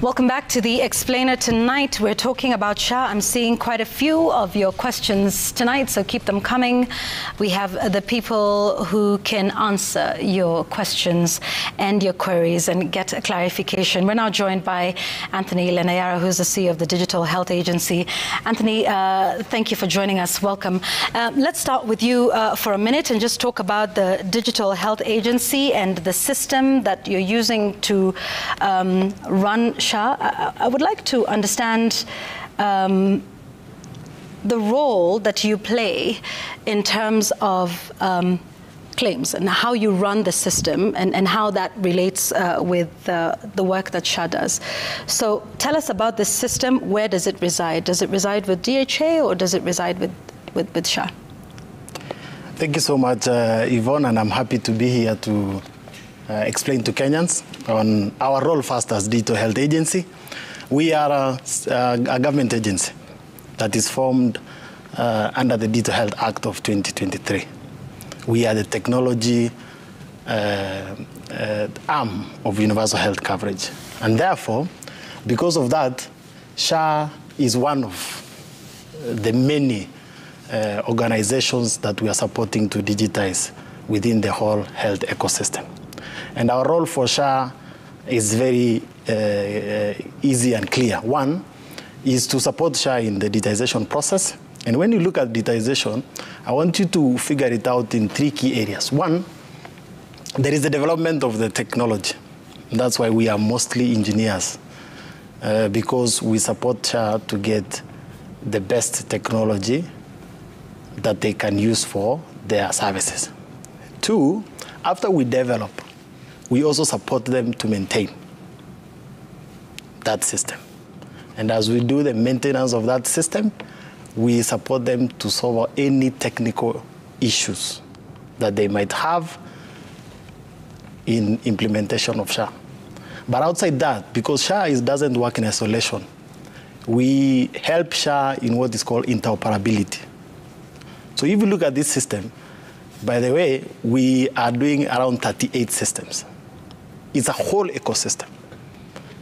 Welcome back to The Explainer. Tonight we're talking about SHA. I'm seeing quite a few of your questions tonight, so keep them coming. We have the people who can answer your questions and your queries and get a clarification. We're now joined by Anthony Lenayara, who's the CEO of the Digital Health Agency. Anthony, thank you for joining us. Welcome. Let's start with you for a minute and just talk about the Digital Health Agency and the system that you're using to run SHA. I would like to understand the role that you play in terms of claims and how you run the system and how that relates with the work that SHA does. So tell us about this system. Where does it reside? Does it reside with DHA or does it reside with SHA? Thank you so much, Yvonne, and I'm happy to be here to explain to Kenyans on our role first as Digital Health Agency. We are a government agency that is formed under the Digital Health Act of 2023. We are the technology arm of universal health coverage. And therefore, because of that, SHA is one of the many organizations that we are supporting to digitize within the whole health ecosystem. And our role for SHA is very easy and clear. One is to support SHA in the digitization process. And when you look at digitization, I want you to figure it out in three key areas. One, there is the development of the technology. That's why we are mostly engineers, because we support SHA to get the best technology that they can use for their services. Two, after we develop, we also support them to maintain that system. And as we do the maintenance of that system, we support them to solve any technical issues that they might have in implementation of SHA. But outside that, because SHA doesn't work in isolation, we help SHA in what is called interoperability. So if you look at this system, by the way, we are doing around 38 systems. It's a whole ecosystem.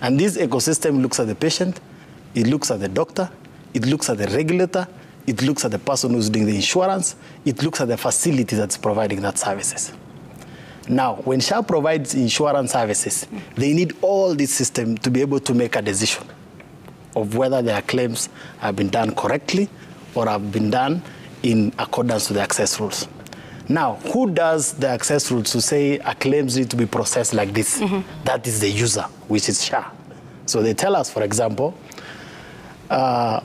And this ecosystem looks at the patient, it looks at the doctor, it looks at the regulator, it looks at the person who's doing the insurance, it looks at the facility that's providing that services. Now, when SHA provides insurance services, they need all this system to be able to make a decision of whether their claims have been done correctly or have been done in accordance to the access rules. Now, who does the access rules to say a claims need to be processed like this? That is the user, which is SHA. So they tell us, for example,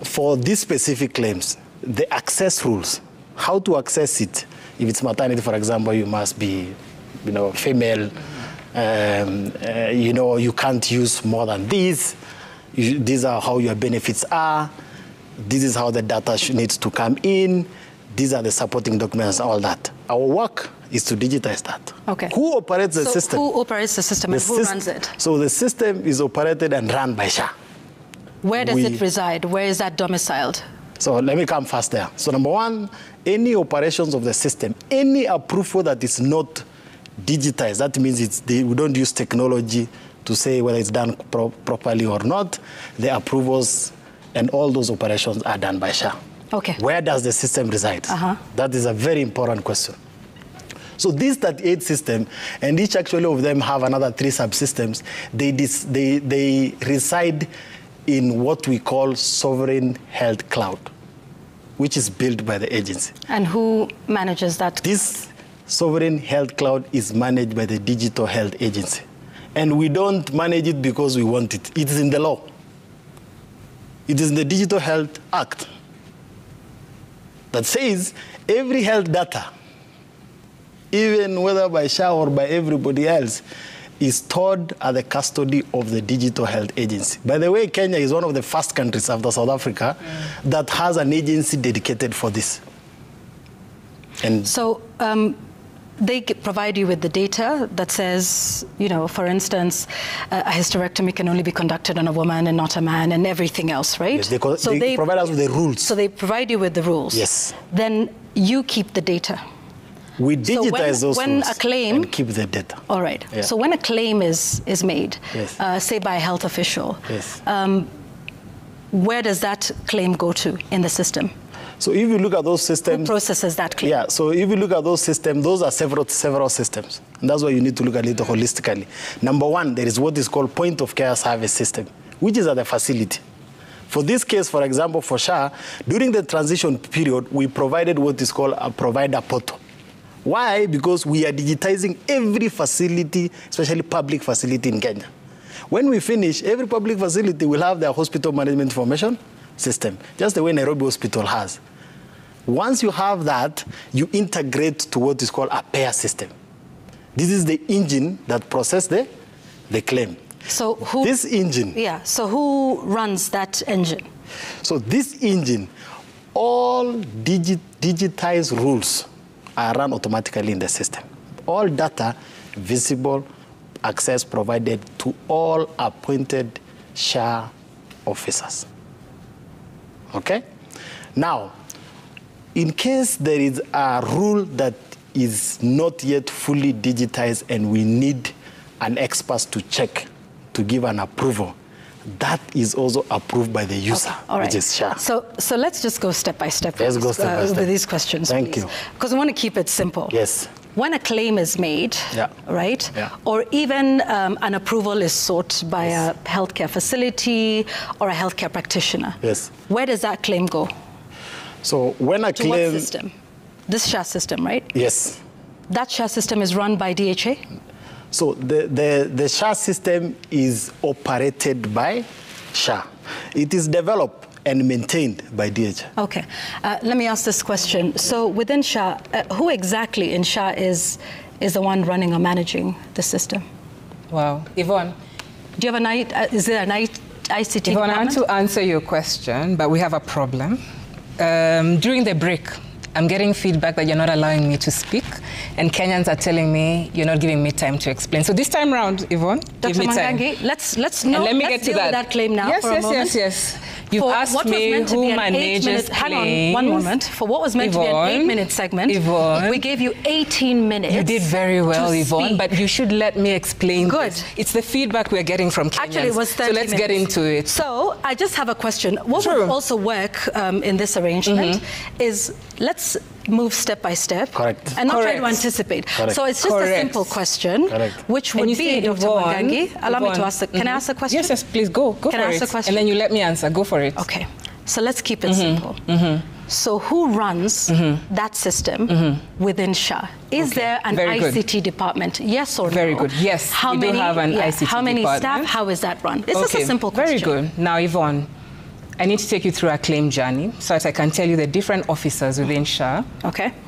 for these specific claims, the access rules, how to access it. If it's maternity, for example, you must be, female. You can't use more than this. These are how your benefits are. This is how the data needs to come in. These are the supporting documents, all that. Our work is to digitize that. Okay. Who operates the system? Who operates the system and who runs it? So the system is operated and run by SHA. Where does it reside? Where is that domiciled? So let me come first there. So number one, any operations of the system, any approval that is not digitized, that means we don't use technology to say whether it's done properly or not. The approvals and all those operations are done by SHA. Okay. Where does the system reside? That is a very important question. So these 38 systems, and each actually of them have another 3 subsystems, they reside in what we call Sovereign Health Cloud, which is built by the agency. And who manages that? This Sovereign Health Cloud is managed by the Digital Health Agency. And we don't manage it because we want it. It is in the law. It is in the Digital Health Act that says every health data, even whether by SHA or by everybody else, is stored at the custody of the Digital Health Agency. By the way, Kenya is one of the first countries after South Africa that has an agency dedicated for this. And so they provide you with the data that says, for instance, a hysterectomy can only be conducted on a woman and not a man and everything else, right? Yes, they provide us with the rules. So they provide you with the rules. Yes. Then you keep the data. We digitize those when rules a claim, and keep the data. All right. Yeah. So when a claim is made, yes. Say by a health official, yes. Where does that claim go to in the system? So if you look at those systems... Who processes that claim? Yeah, so if you look at those systems, those are several systems. And that's why you need to look at it holistically. Number one, there is what is called point of care service system, which is at the facility. For this case, for example, for SHA, during the transition period, we provided what is called a provider portal. Why? Because we are digitizing every facility, especially public facility in Kenya. When we finish, every public facility will have their hospital management information system, just the way Nairobi Hospital has. Once you have that, you integrate to what is called a payer system. This is the engine that processes the claim. So who... This engine... Yeah, so who runs that engine? So this engine, all digitized rules are run automatically in the system. All data visible, access provided to all appointed SHA officers. Okay? Now, in case there is a rule that is not yet fully digitized and we need an expert to check, to give an approval, that is also approved by the user, okay, which is SHA. So let's just go step by step, Let's go step by step. with these questions, Thank please. you. Because I want to keep it simple. Yes. When a claim is made, right, or even an approval is sought by a healthcare facility or a healthcare practitioner, where does that claim go? So when a claim... To what system? This SHA system, right? Yes. That SHA system is run by DHA? So the SHA system is operated by SHA. It is developed and maintained by DHA. Okay. Let me ask this question. So within SHA, who exactly in SHA is the one running or managing the system? Wow. Yvonne. Do you have is there an ICT Yvonne, department? I want to answer your question, but we have a problem. During the break, I'm getting feedback that you're not allowing me to speak, and Kenyans are telling me you're not giving me time to explain. So this time round, Yvonne, give me time. Dr. Mwangangi, let's deal with that claim now for a moment. Yes. You've asked me who manages claims. Hang on one moment. For what was meant to be an 8-minute segment, Yvonne, we gave you 18 minutes. You did very well, Yvonne, but you should let me explain. Good. This. It's the feedback we're getting from Kenyans. Actually, it was 30 minutes. So let's get into it. So I just have a question. What would also work in this arrangement is let's move step by step. Correct. And not try to anticipate. Correct. So it's just a simple question, which would be, Dr. Mwangangi, allow me to ask, can I ask a question? Yes, please, go for it. Can I ask a question? And then you let me answer, go for it. Okay, so let's keep it simple. So who runs that system within SHA? Is there an ICT department? Yes or no? Very good. Yes, we do have an ICT department. How many staff? How is that run? It's just a simple question. Very good. Now, Yvonne, I need to take you through a claim journey so that I can tell you the different officers within SHA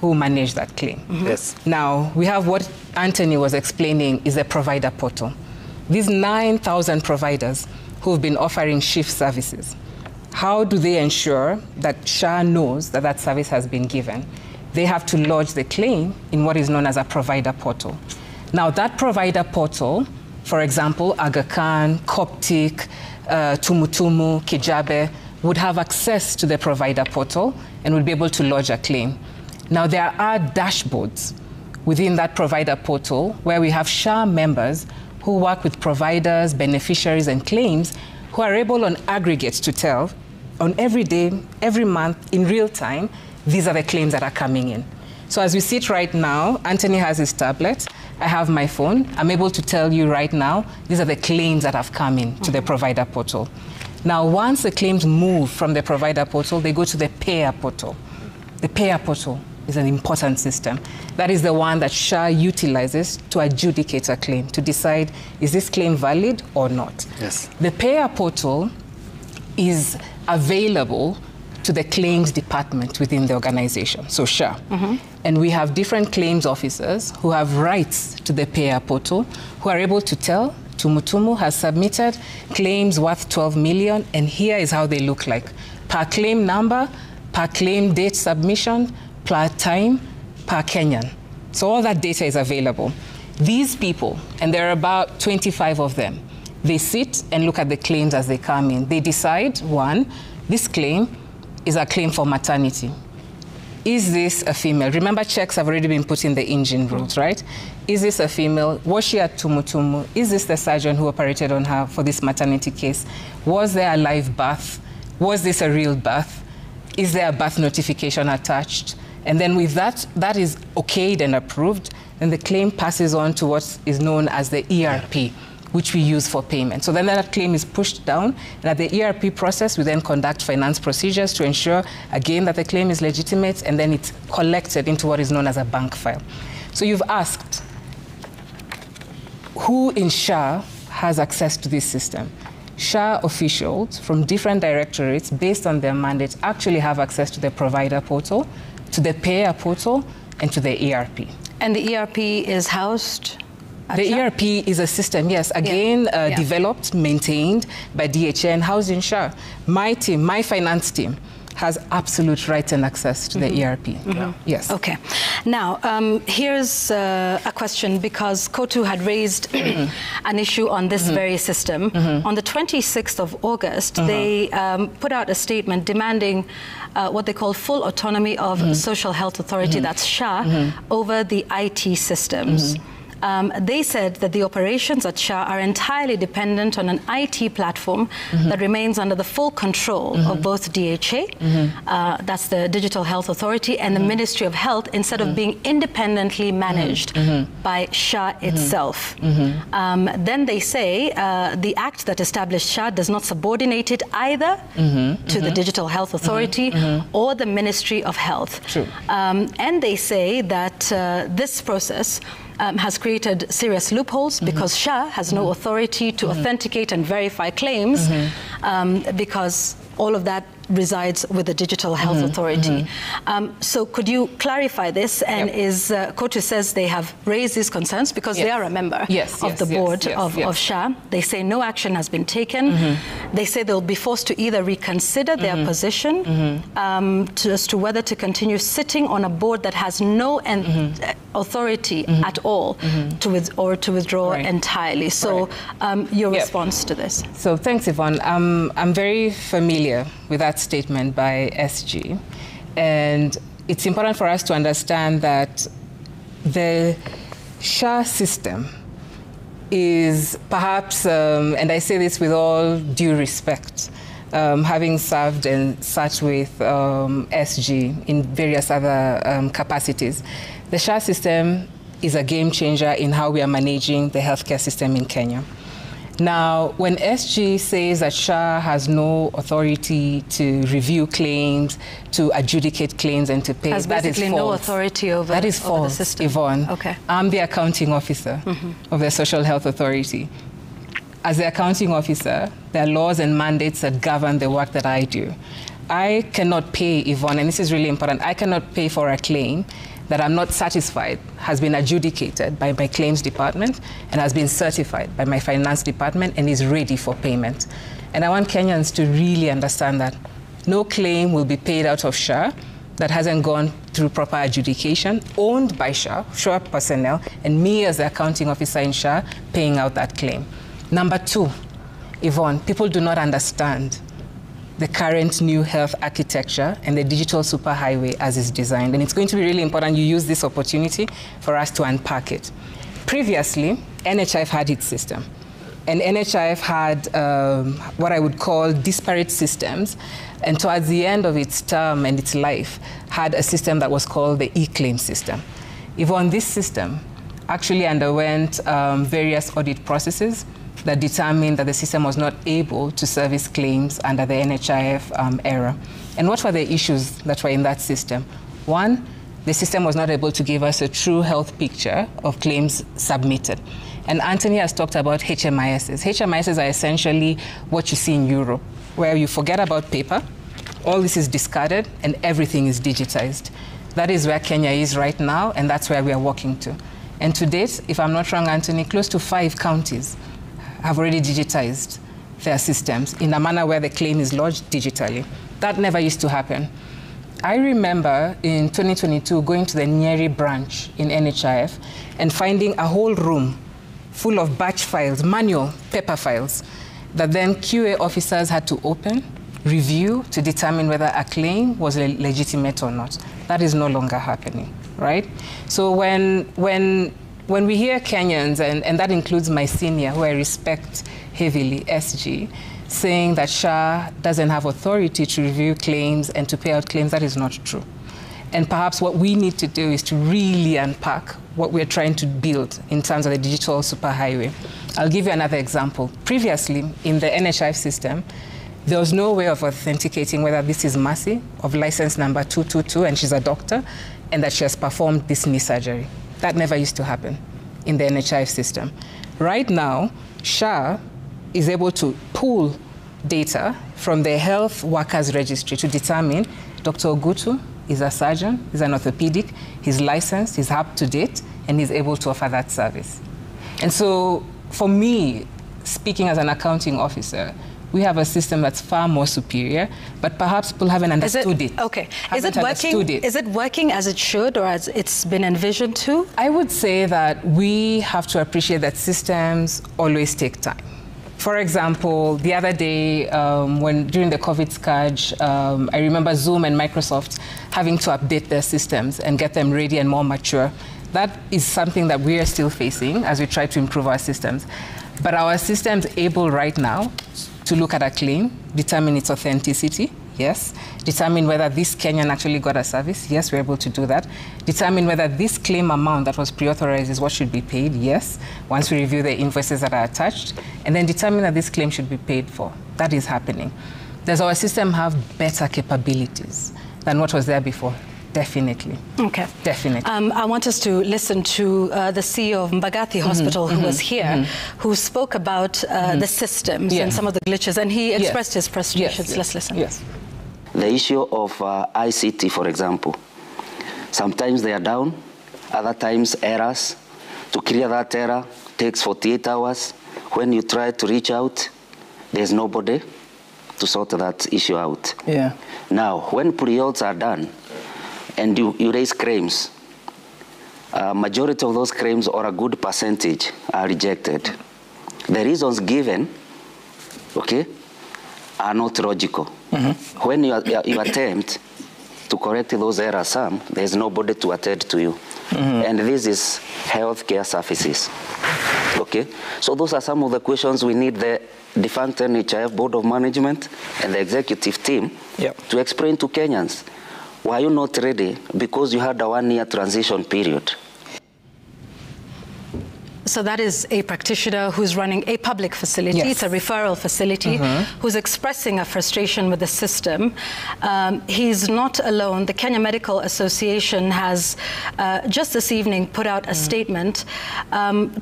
who manage that claim. Yes. Now, we have what Anthony was explaining is a provider portal. These 9,000 providers who've been offering shift services, how do they ensure that SHA knows that that service has been given? They have to lodge the claim in what is known as a provider portal. Now, that provider portal, for example, Aga Khan, Coptic, Tumutumu, Kijabe, would have access to the provider portal and would be able to lodge a claim. Now, there are dashboards within that provider portal where we have SHA members who work with providers, beneficiaries, and claims who are able on aggregate to tell on every day, every month, in real time, these are the claims that are coming in. So as we sit right now, Anthony has his tablet, I have my phone, I'm able to tell you right now, these are the claims that have come in to the provider portal. Now, once the claims move from the provider portal, they go to the payer portal. The payer portal is an important system. That is the one that SHA utilizes to adjudicate a claim, to decide, is this claim valid or not? Yes. The payer portal is available to the claims department within the organization, so SHA. And we have different claims officers who have rights to the payer portal, who are able to tell Tumutumu has submitted claims worth 12 million, and here is how they look like. Per claim number, per claim date submission, per time, per Kenyan. So all that data is available. These people, and there are about 25 of them, they sit and look at the claims as they come in. They decide, one, this claim is a claim for maternity. Is this a female? Remember, checks have already been put in the engine rules, right? Is this a female? Was she at Tumutumu? Is this the surgeon who operated on her for this maternity case? Was there a live birth? Was this a real birth? Is there a birth notification attached? And then with that is okayed and approved, then the claim passes on to what is known as the ERP, which we use for payment. So then that claim is pushed down, and at the ERP process, we then conduct finance procedures to ensure, again, that the claim is legitimate, and then it's collected into what is known as a bank file. So you've asked, who in SHA has access to this system? SHA officials from different directorates, based on their mandate, actually have access to the provider portal, to the payer portal, and to the ERP. And the ERP is housed? The ERP is a system, yes, again, developed, maintained by DHA and housed in SHA. My team, my finance team, has absolute right and access to the ERP. Yes. Okay. Now, here's a question, because Kotu had raised an issue on this very system. On the 26th of August, they put out a statement demanding what they call full autonomy of Social Health Authority, that's SHA, over the IT systems. They said that the operations at SHA are entirely dependent on an IT platform that remains under the full control of both DHA, that's the Digital Health Authority, and the Ministry of Health, instead of being independently managed by SHA itself. Then they say the act that established SHA does not subordinate it either to the Digital Health Authority or the Ministry of Health. True. And they say that this process has created serious loopholes because SHA has no authority to authenticate and verify claims because all of that resides with the Digital Health Authority. So could you clarify this? And is Kotu says they have raised these concerns because they are a member of the board of SHA. They say no action has been taken. They say they'll be forced to either reconsider their position as to whether to continue sitting on a board that has no authority at all to withdraw entirely. So your response to this? So thanks, Yvonne. I'm very familiar with that statement by SG, and it's important for us to understand that the SHA system is perhaps, and I say this with all due respect, having served and sat with SG in various other capacities, the SHA system is a game changer in how we are managing the healthcare system in Kenya. Now, when SG says that SHA has no authority to review claims, to adjudicate claims, and to pay, that is false. No authority over, that is false, over the system. Yvonne. Okay. I'm the accounting officer of the Social Health Authority. As the accounting officer, there are laws and mandates that govern the work that I do. I cannot pay, Yvonne, and this is really important, I cannot pay for a claim that I'm not satisfied has been adjudicated by my claims department and has been certified by my finance department and is ready for payment. And I want Kenyans to really understand that no claim will be paid out of SHA that hasn't gone through proper adjudication, owned by SHA personnel, and me as the accounting officer in SHA paying out that claim. Number two, Yvonne, people do not understand the current new health architecture and the digital superhighway as it's designed. And it's going to be really important you use this opportunity for us to unpack it. Previously, NHIF had its system. And NHIF had what I would call disparate systems. And towards the end of its term and its life, had a system that was called the e-claim system. Yvonne, this system actually underwent various audit processes that determined that the system was not able to service claims under the NHIF era. And what were the issues that were in that system? One, the system was not able to give us a true health picture of claims submitted. And Anthony has talked about HMISs. HMISs are essentially what you see in Europe, where you forget about paper, all this is discarded, and everything is digitized. That is where Kenya is right now, and that's where we are working to. And to date, if I'm not wrong, Anthony, close to 5 counties have already digitized their systems in a manner where the claim is lodged digitally. That never used to happen. I remember in 2022 going to the Nyeri branch in NHIF and finding a whole room full of batch files, manual paper files, that then QA officers had to open, review to determine whether a claim was legitimate or not. That is no longer happening, right? So when we hear Kenyans, and that includes my senior, who I respect heavily, SG, saying that SHA doesn't have authority to review claims and to pay out claims, that is not true. And perhaps what we need to do is to really unpack what we're trying to build in terms of the digital superhighway. I'll give you another example. Previously, in the NHI system, there was no way of authenticating whether this is Mercy of license number 222 and she's a doctor and that she has performed this knee surgery. That never used to happen in the NHI system. Right now, SHA is able to pull data from the health workers registry to determine Dr. Ogutu is a surgeon, he's an orthopedic, he's licensed, he's up to date, and he's able to offer that service. And so for me, speaking as an accounting officer, we have a system that's far more superior, but perhaps people haven't understood it. Okay. Is it working as it should or as it's been envisioned to? I would say that we have to appreciate that systems always take time. For example, the other day, during the COVID scourge, I remember Zoom and Microsoft having to update their systems and get them ready and more mature. That is something that we are still facing as we try to improve our systems. But our system's able right now to look at a claim, determine its authenticity, yes. Determine whether this Kenyan actually got a service, yes, we're able to do that. Determine whether this claim amount that was pre-authorized is what should be paid, yes, once we review the invoices that are attached, and then determine that this claim should be paid for. That is happening. Does our system have better capabilities than what was there before? Definitely. Okay. Definitely. I want us to listen to the CEO of Mbagathi Hospital, who was here, who spoke about the systems and some of the glitches, and he expressed his frustrations. Let's listen. Yes. The issue of ICT, for example, sometimes they are down, other times errors. To clear that error takes 48 hours. When you try to reach out, there's nobody to sort that issue out. Yeah. Now, when pre-auths are done, and you raise claims, majority of those claims, or a good percentage, are rejected. The reasons given, okay, are not logical. When you attempt to correct those errors, there's nobody to attend to you. And this is healthcare services. Okay, so those are some of the questions we need the defunct NHIF Board of Management and the executive team to explain to Kenyans. Why are you not ready? Because you had a 1-year transition period. So that is a practitioner who's running a public facility. It's a referral facility, who's expressing a frustration with the system. He's not alone. The Kenya Medical Association has just this evening put out a statement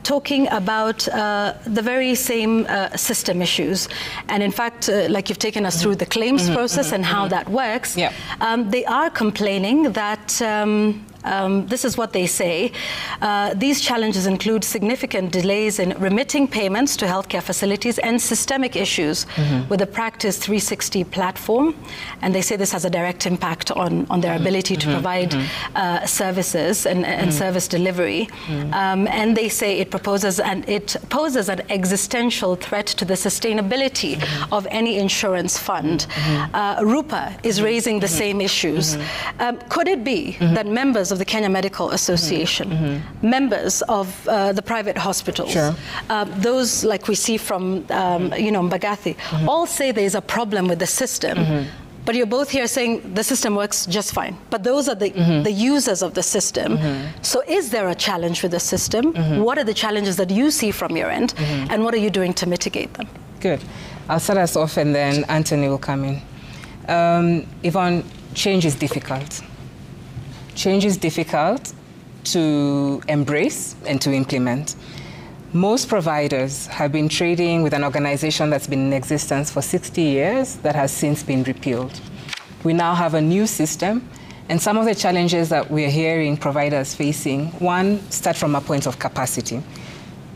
talking about the very same system issues. And in fact, like you've taken us through the claims process and how that works, they are complaining that this is what they say. These challenges include significant delays in remitting payments to healthcare facilities and systemic issues with the Practice 360 platform. And they say this has a direct impact on their ability to provide services and service delivery. And they say it poses an existential threat to the sustainability of any insurance fund. Rupa is raising the same issues. Could it be that members of the Kenya Medical Association, members of the private hospitals, those like we see from Mbagathi, all say there's a problem with the system, but you're both here saying the system works just fine. But those are the users of the system. So is there a challenge with the system? What are the challenges that you see from your end? And what are you doing to mitigate them? Good. I'll start us off and then Anthony will come in. Yvonne, change is difficult. Change is difficult to embrace and to implement. Most providers have been trading with an organization that's been in existence for 60 years that has since been repealed. We now have a new system, and some of the challenges that we're hearing providers facing, one, start from a point of capacity.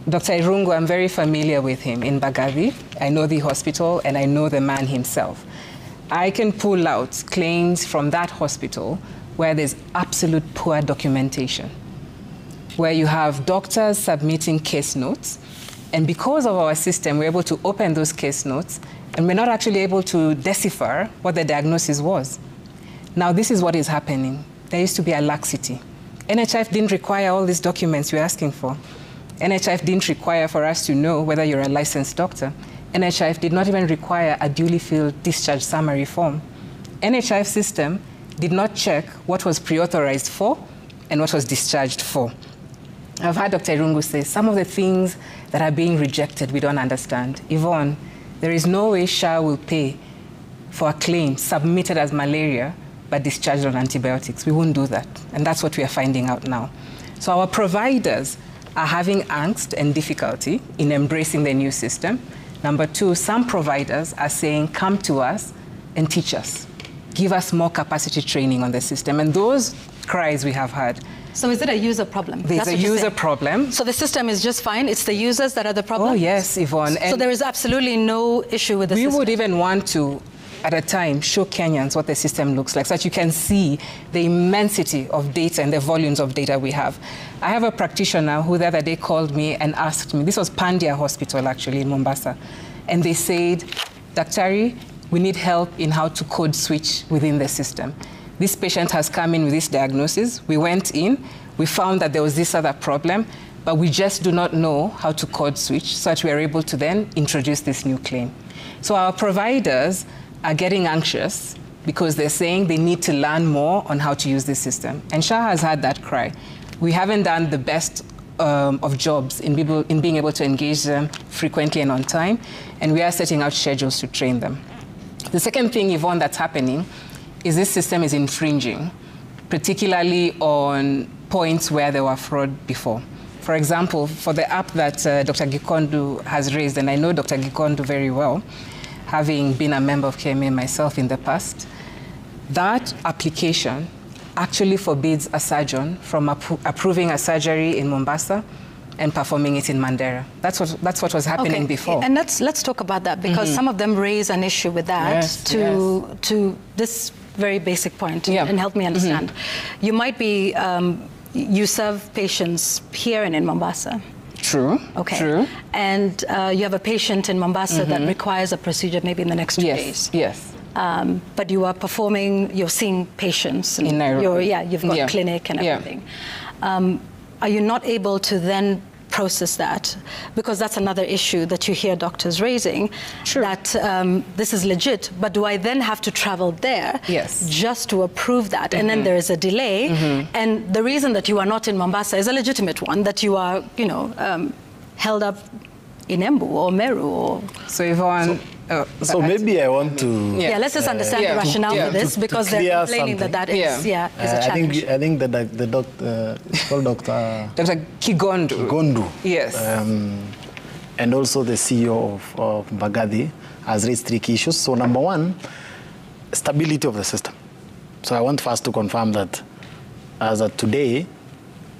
Dr. Irungu, I'm very familiar with him in Mbagathi. I know the hospital and I know the man himself. I can pull out claims from that hospital where there's absolute poor documentation, where you have doctors submitting case notes, and because of our system, we're able to open those case notes and we're not actually able to decipher what the diagnosis was. Now, this is what is happening. There used to be a laxity. NHIF didn't require all these documents you're asking for. NHIF didn't require for us to know whether you're a licensed doctor. NHIF did not even require a duly filled discharge summary form. NHIF system did not check what was pre-authorized for and what was discharged for. I've heard Dr. Irungu say some of the things that are being rejected we don't understand. Yvonne, there is no way SHA will pay for a claim submitted as malaria but discharged on antibiotics. We won't do that. And that's what we are finding out now. So our providers are having angst and difficulty in embracing the new system. Number two, some providers are saying, come to us and teach us. Give us more capacity training on the system. And those cries we have heard. So is it a user problem? There's a user problem. So the system is just fine? It's the users that are the problem? Oh, yes, Yvonne. So there is absolutely no issue with the system? We would even want to, at a time, show Kenyans what the system looks like so that you can see the immensity of data and the volumes of data we have. I have a practitioner who the other day called me and asked me, this was Pandya Hospital actually in Mombasa, and they said, Daktari, we need help in how to code switch within the system. This patient has come in with this diagnosis. We went in, we found that there was this other problem, but we just do not know how to code switch so that we are able to then introduce this new claim. So our providers are getting anxious because they're saying they need to learn more on how to use this system. And SHA has had that cry. We haven't done the best of jobs in being able to engage them frequently and on time, and we are setting out schedules to train them. The second thing, Yvonne, that's happening is this system is infringing, particularly on points where there were fraud before. For example, for the app that Dr. Gikondu has raised, and I know Dr. Gikondu very well, having been a member of KMA myself in the past, that application actually forbids a surgeon from approving a surgery in Mombasa and performing it in Mandera. That's what was happening before. And let's talk about that, because some of them raise an issue with that to this very basic point, and help me understand. You might be, you serve patients here and in Mombasa. True. Okay. True. And you have a patient in Mombasa that requires a procedure maybe in the next 2 days. Yes. But you are performing, you're seeing patients. And in Nairobi. You've got clinic and everything. Are you not able to then process that? Because that's another issue that you hear doctors raising, that this is legit, but do I then have to travel there just to approve that? And then there is a delay. And the reason that you are not in Mombasa is a legitimate one, that you are, held up in Embu or Meru or... So Yvonne... So maybe I want to... let's just understand the rationale for this, because they're complaining that is a challenge. I think that the doctor, it's called Dr. Kigondu. Yes. And also the CEO of Mbagathi has raised 3 key issues. So number one, stability of the system. So I want first to confirm that as of today,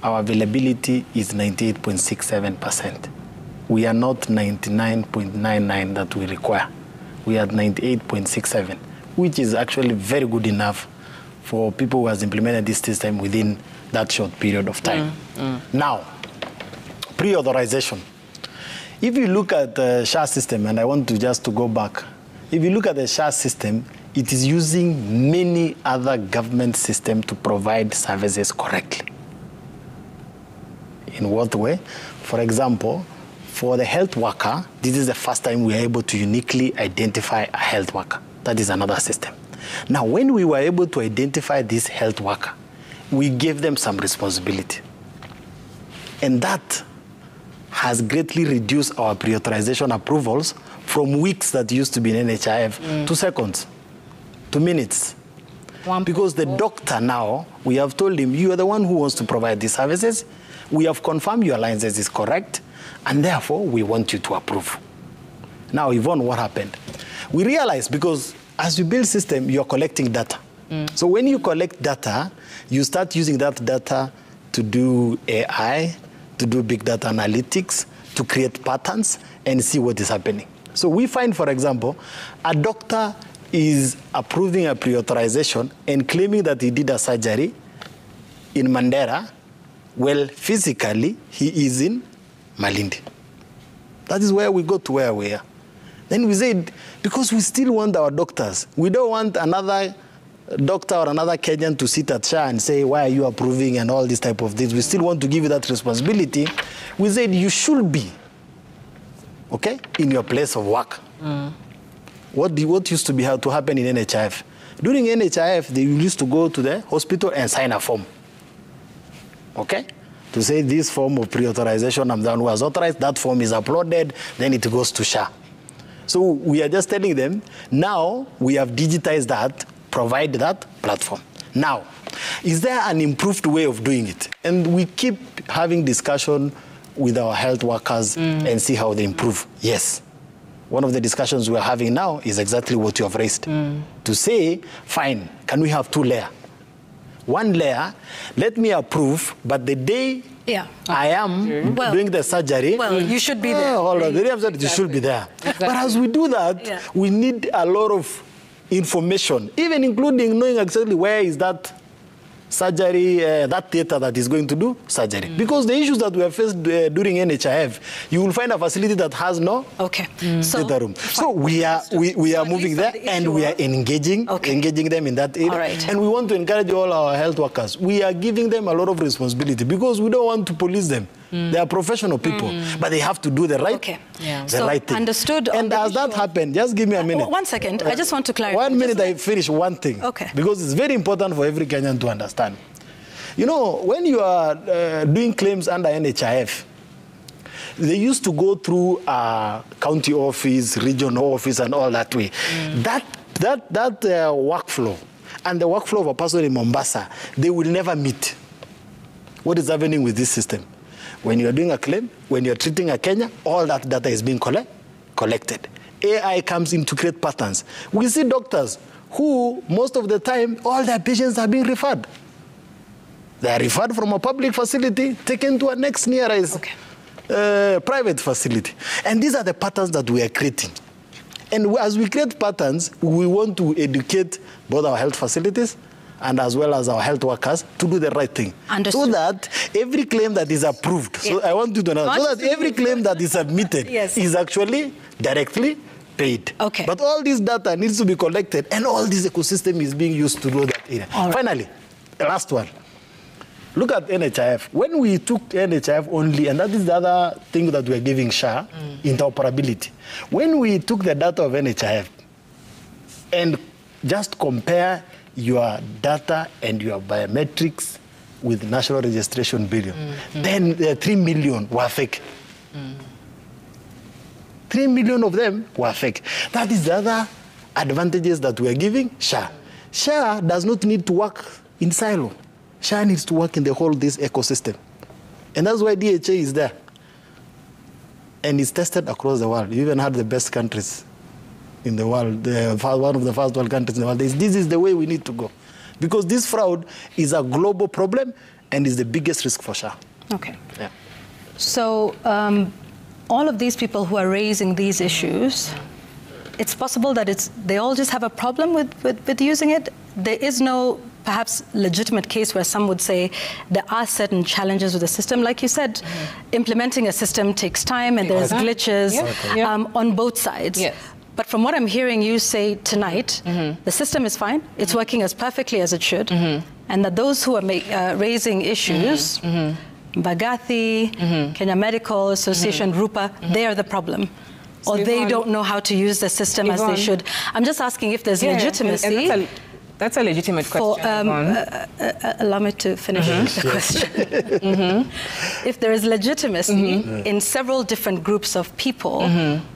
our availability is 98.67%. We are not 99.99 that we require. We are 98.67, which is actually very good enough for people who has implemented this system within that short period of time. Now, pre-authorization. If you look at the SHA system, and I want to just to go back, if you look at the SHA system, it is using many other government systems to provide services correctly. In what way? For example, for the health worker, this is the first time we are able to uniquely identify a health worker. That is another system. Now, when we were able to identify this health worker, we gave them some responsibility. And that has greatly reduced our pre-authorization approvals from weeks that used to be in NHIF to seconds, to minutes. Because the doctor now, we have told him, you are the one who wants to provide these services. We have confirmed your license is correct, and therefore we want you to approve. Now, Yvonne, what happened? We realized, because as you build system, you're collecting data. So when you collect data, you start using that data to do AI, to do big data analytics, to create patterns and see what is happening. So we find, for example, a doctor is approving a pre-authorization and claiming that he did a surgery in Mandera. Well, physically, he is in Malindi. That is where we go to where we are. Then we said, because we still want our doctors. We don't want another doctor or another Kenyan to sit at SHA and say, why are you approving and all these type of things. We still want to give you that responsibility. We said you should be, okay, in your place of work. What used to happen in NHIF? During NHIF, they used to go to the hospital and sign a form, okay? To say this form of pre-authorization, I'm the one who has authorized, that form is uploaded, then it goes to SHA. So we are just telling them, now we have digitized that, provide that platform. Now, is there an improved way of doing it? And we keep having discussion with our health workers and see how they improve. Yes. One of the discussions we're having now is exactly what you have raised. To say, fine, can we have 2 layers? 1 layer, let me approve, but the day I am doing the surgery, you should be there. Hold on, the day I'm surgery, you should be there. But as we do that, we need a lot of information, even including knowing exactly where is that surgery, that theater that is going to do surgery. Because the issues that we have faced during NHIF, you will find a facility that has no theater room. So we are moving there and we are engaging them in that area. And we want to encourage all our health workers. We are giving them a lot of responsibility because we don't want to police them. They are professional people, but they have to do the right, right thing. Understood. And as that happened, just give me a minute. 1 second. I just want to clarify. 1 minute, I finish one thing. Because it's very important for every Kenyan to understand. You know, when you are doing claims under NHIF, they used to go through county office, regional office, and all that way. That workflow and the workflow of a person in Mombasa, they will never meet. What is happening with this system? When you're doing a claim, when you're treating a Kenya, all that data is being collected. AI comes in to create patterns. We see doctors who, most of the time, all their patients are being referred. They are referred from a public facility, taken to a next nearest private facility. And these are the patterns that we are creating. And as we create patterns, we want to educate both our health facilities and as well as our health workers to do the right thing. So that every claim that is approved, so I want you to know, so that every claim that is submitted is actually directly paid. But all this data needs to be collected and all this ecosystem is being used to do that area. Finally, the last one. Look at NHIF. When we took NHIF only, and that is the other thing that we are giving SHA, interoperability. When we took the data of NHIF and just compare your data and your biometrics with National Registration Bureau, then 3 million were fake. 3 million of them were fake. That is the other advantages that we are giving SHA. SHA does not need to work in silo. SHA needs to work in the whole this ecosystem. And that's why DHA is there. And it's tested across the world. You even had the best countries in the world, one of the first world countries in the world. This is the way we need to go. Because this fraud is a global problem and is the biggest risk for SHA. So all of these people who are raising these issues, it's possible that they all just have a problem with using it. There is no perhaps legitimate case where some would say there are certain challenges with the system. Like you said, implementing a system takes time and there's glitches on both sides. But from what I'm hearing you say tonight, the system is fine, it's working as perfectly as it should, and that those who are raising issues, Mbagathi, Kenya Medical Association, Rupa, they are the problem. Or they don't know how to use the system as they should. I'm just asking if there's legitimacy. That's a legitimate question. Allow me to finish the question. If there is legitimacy in several different groups of people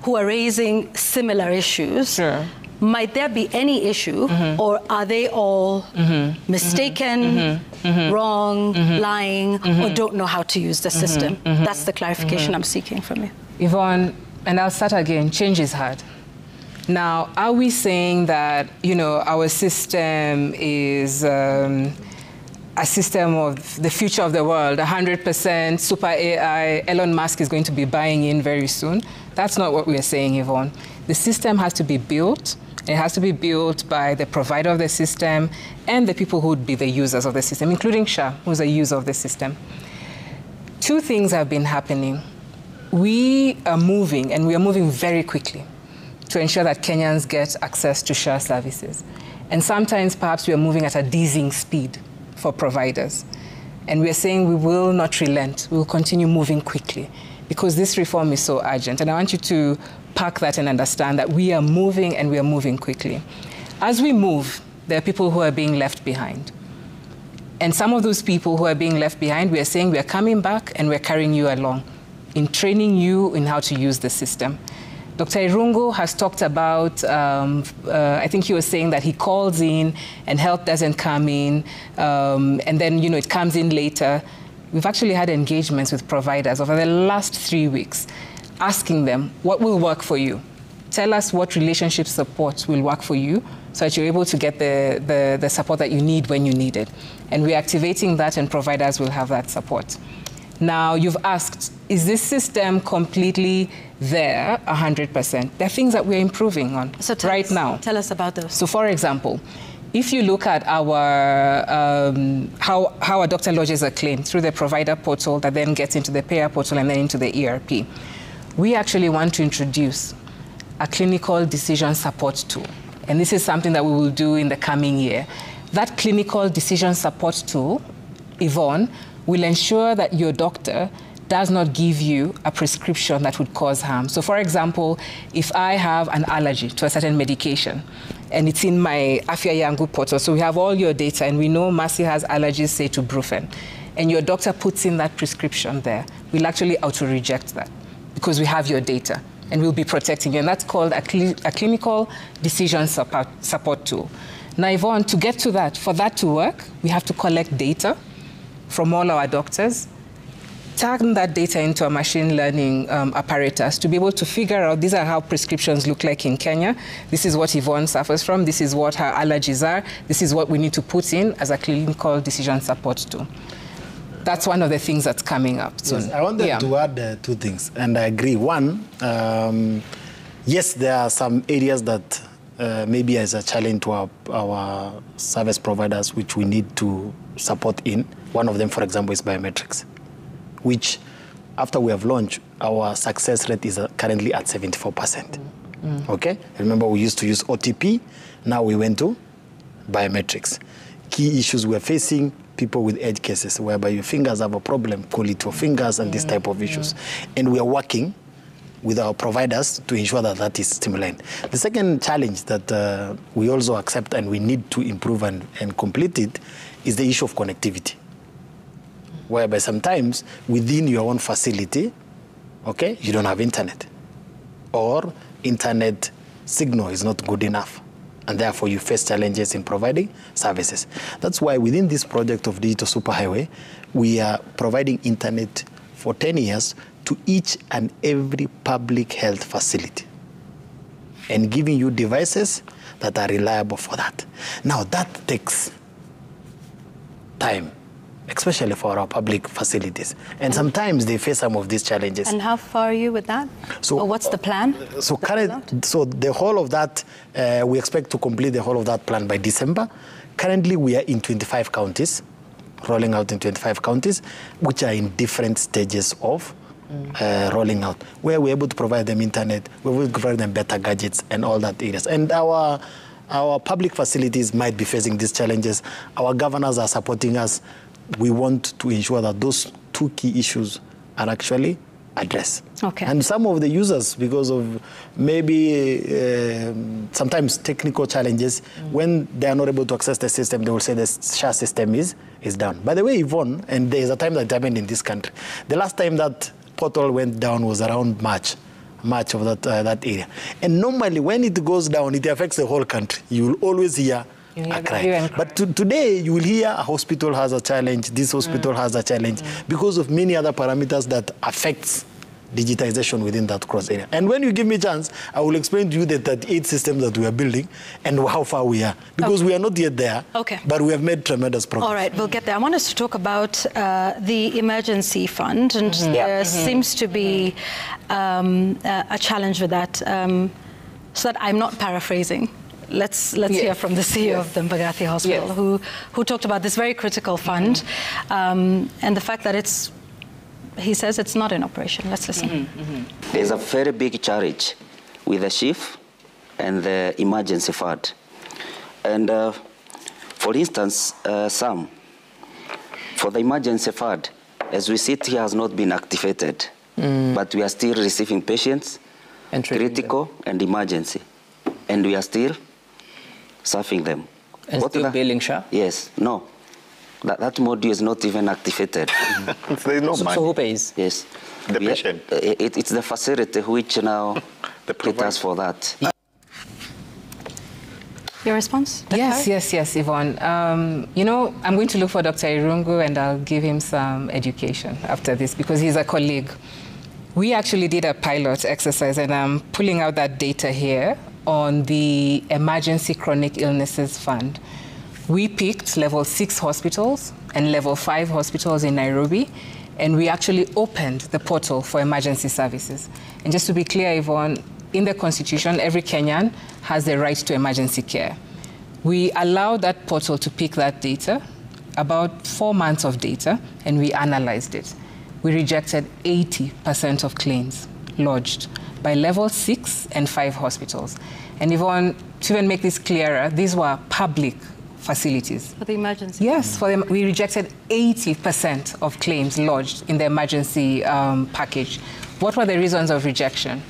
who are raising similar issues, might there be any issue, or are they all mistaken, wrong, lying, or don't know how to use the system? That's the clarification I'm seeking from you. Yvonne, and I'll start again, change is hard. Now, are we saying that, you know, our system is a system of the future of the world, 100% super AI, Elon Musk is going to be buying in very soon? That's not what we're saying, Yvonne. The system has to be built. It has to be built by the provider of the system and the people who would be the users of the system, including SHA, who's a user of the system. Two things have been happening. We are moving, and we are moving very quickly, to ensure that Kenyans get access to SHA services. And sometimes perhaps we are moving at a dizzying speed for providers. And we are saying we will not relent. We will continue moving quickly because this reform is so urgent. And I want you to park that and understand that we are moving and we are moving quickly. As we move, there are people who are being left behind. And some of those people who are being left behind, we are saying we are coming back and we're carrying you along in training you in how to use the system. Dr. Irungu has talked about, I think he was saying that he calls in and help doesn't come in, and then, you know, it comes in later. We've actually had engagements with providers over the last 3 weeks, asking them what will work for you. Tell us what relationship support will work for you so that you're able to get the support that you need when you need it. And we're activating that and providers will have that support. Now, you've asked, is this system completely there 100%? There are things that we're improving on right now. Tell us about those. So, for example, if you look at our how a doctor lodges a claim through the provider portal that then gets into the payer portal and then into the ERP, we actually want to introduce a clinical decision support tool. And this is something that we will do in the coming year. That clinical decision support tool, Yvonne, will ensure that your doctor does not give you a prescription that would cause harm. So, for example, if I have an allergy to a certain medication, and it's in my Afya Yangu portal, so we have all your data, and we know Mercy has allergies, say, to Brufen, and your doctor puts in that prescription there, we'll actually auto-reject that because we have your data, and we'll be protecting you, and that's called a clinical decision support tool. Now, Yvonne, to get to that, for that to work, we have to collect data from all our doctors, turn that data into a machine learning apparatus to be able to figure out, these are how prescriptions look like in Kenya, this is what Yvonne suffers from, this is what her allergies are, this is what we need to put in as a clinical decision support tool. That's one of the things that's coming up soon. Yes, I wanted to add 2 things, and I agree. One, yes, there are some areas that maybe as a challenge to our service providers, which we need to support in. One of them, for example, is biometrics, which after we have launched, our success rate is currently at 74%. Okay? Remember, we used to use OTP. Now we went to biometrics. Key issues we're facing, people with edge cases, whereby your fingers have a problem, call it your fingers and this type of issues. And we are working with our providers to ensure that that is streamlined. The second challenge that we also accept and we need to improve and complete it is the issue of connectivity, whereby sometimes within your own facility, okay, you don't have internet, or internet signal is not good enough, and therefore you face challenges in providing services. That's why within this project of Digital Superhighway, we are providing internet for 10 years to each and every public health facility and giving you devices that are reliable for that. Now, that takes time, especially for our public facilities. And sometimes they face some of these challenges. And how far are you with that? So, or what's the plan? So the whole of that, we expect to complete the whole of that plan by December. Currently, we are in 25 counties, rolling out in 25 counties, which are in different stages of rolling out, where we're able to provide them internet, we're able to provide them better gadgets and all that areas. And our public facilities might be facing these challenges. Our governors are supporting us. We want to ensure that those 2 key issues are actually addressed. Okay. And some of the users, because of maybe sometimes technical challenges, when they are not able to access the system, they will say the SHA system is down. By the way, Yvonne, and there is a time that happened in this country. The last time that portal went down was around March of that area. And normally when it goes down, it affects the whole country. You will always hear a cry. But today, you will hear a hospital has a challenge, this hospital has a challenge, because of many other parameters that affects digitization within that cross area. And when you give me a chance, I will explain to you the 38 systems that we are building and how far we are. Because we are not yet there, but we have made tremendous progress. All right, we'll get there. I want us to talk about the emergency fund, and there seems to be a challenge with that, so that I'm not paraphrasing. Let's hear from the CEO of the Mbagathi Hospital, who talked about this very critical fund, and the fact that he says it's not in operation. Let's listen. There's a very big challenge with the chief and the emergency fund. And for instance, for the emergency fund, as we sit here, has not been activated, but we are still receiving patients, and critical and emergency, and we are still serving them. And still billing SHA? Yes, no. That module is not even activated. There's no money. So who pays? Yes. The patient? It's the facility which now caters for that. Your response? Yes, Yvonne. You know, I'm going to look for Dr. Irungu and I'll give him some education after this because he's a colleague. We actually did a pilot exercise and I'm pulling out that data here on the Emergency Chronic Illnesses Fund. We picked level 6 hospitals and level 5 hospitals in Nairobi, and we actually opened the portal for emergency services. And just to be clear, Yvonne, in the Constitution, every Kenyan has the right to emergency care. We allowed that portal to pick that data, about 4 months of data, and we analyzed it. We rejected 80% of claims lodged by level 6 and 5 hospitals. And Yvonne, to even make this clearer, these were public facilities. For the emergency? Yes, for them, we rejected 80% of claims lodged in the emergency package. What were the reasons of rejection?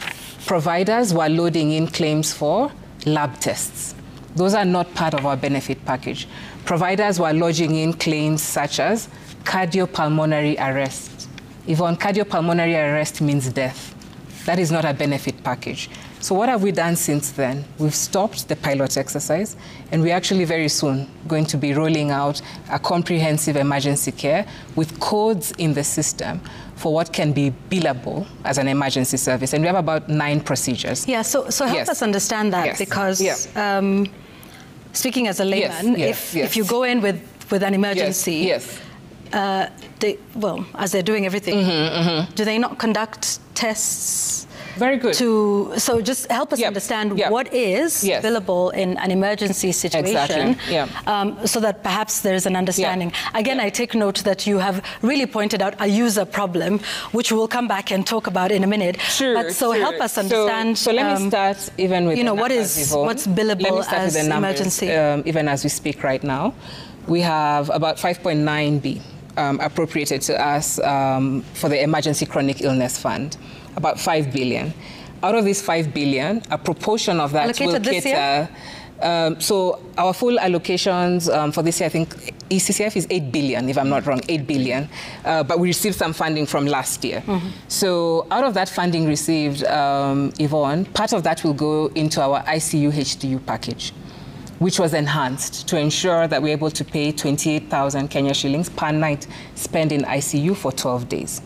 Providers were loading in claims for lab tests. Those are not part of our benefit package. Providers were lodging in claims such as cardiopulmonary arrest. Yvonne, cardiopulmonary arrest means death. That is not a benefit package. So what have we done since then? We've stopped the pilot exercise, and we're actually very soon going to be rolling out a comprehensive emergency care with codes in the system for what can be billable as an emergency service. And we have about 9 procedures. Yeah, so help us understand that, because speaking as a layman, if you go in with an emergency, as they're doing everything, do they not conduct tests? Very good. So just help us understand what is billable in an emergency situation, so that perhaps there's an understanding. Again, I take note that you have really pointed out a user problem, which we'll come back and talk about in a minute. But help us understand. So let me start even with what's billable as emergency. Even as we speak right now, we have about 5.9B appropriated to us for the Emergency Chronic Illness Fund. About 5 billion. Out of this 5 billion, a proportion of that allocated will cater. So our full allocations for this year, I think ECCF is 8 billion, if I'm not wrong, 8 billion. But we received some funding from last year. So out of that funding received, Yvonne, part of that will go into our ICU HDU package, which was enhanced to ensure that we're able to pay 28,000 Kenya shillings per night spent in ICU for 12 days.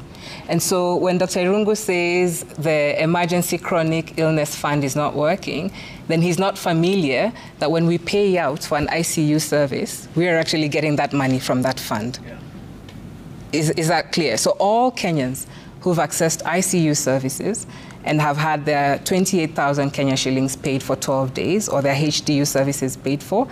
And so when Dr. Irungu says the Emergency Chronic Illness Fund is not working, then he's not familiar that when we pay out for an ICU service, we are actually getting that money from that fund. Is that clear? So all Kenyans who've accessed ICU services and have had their 28,000 Kenya shillings paid for 12 days or their HDU services paid for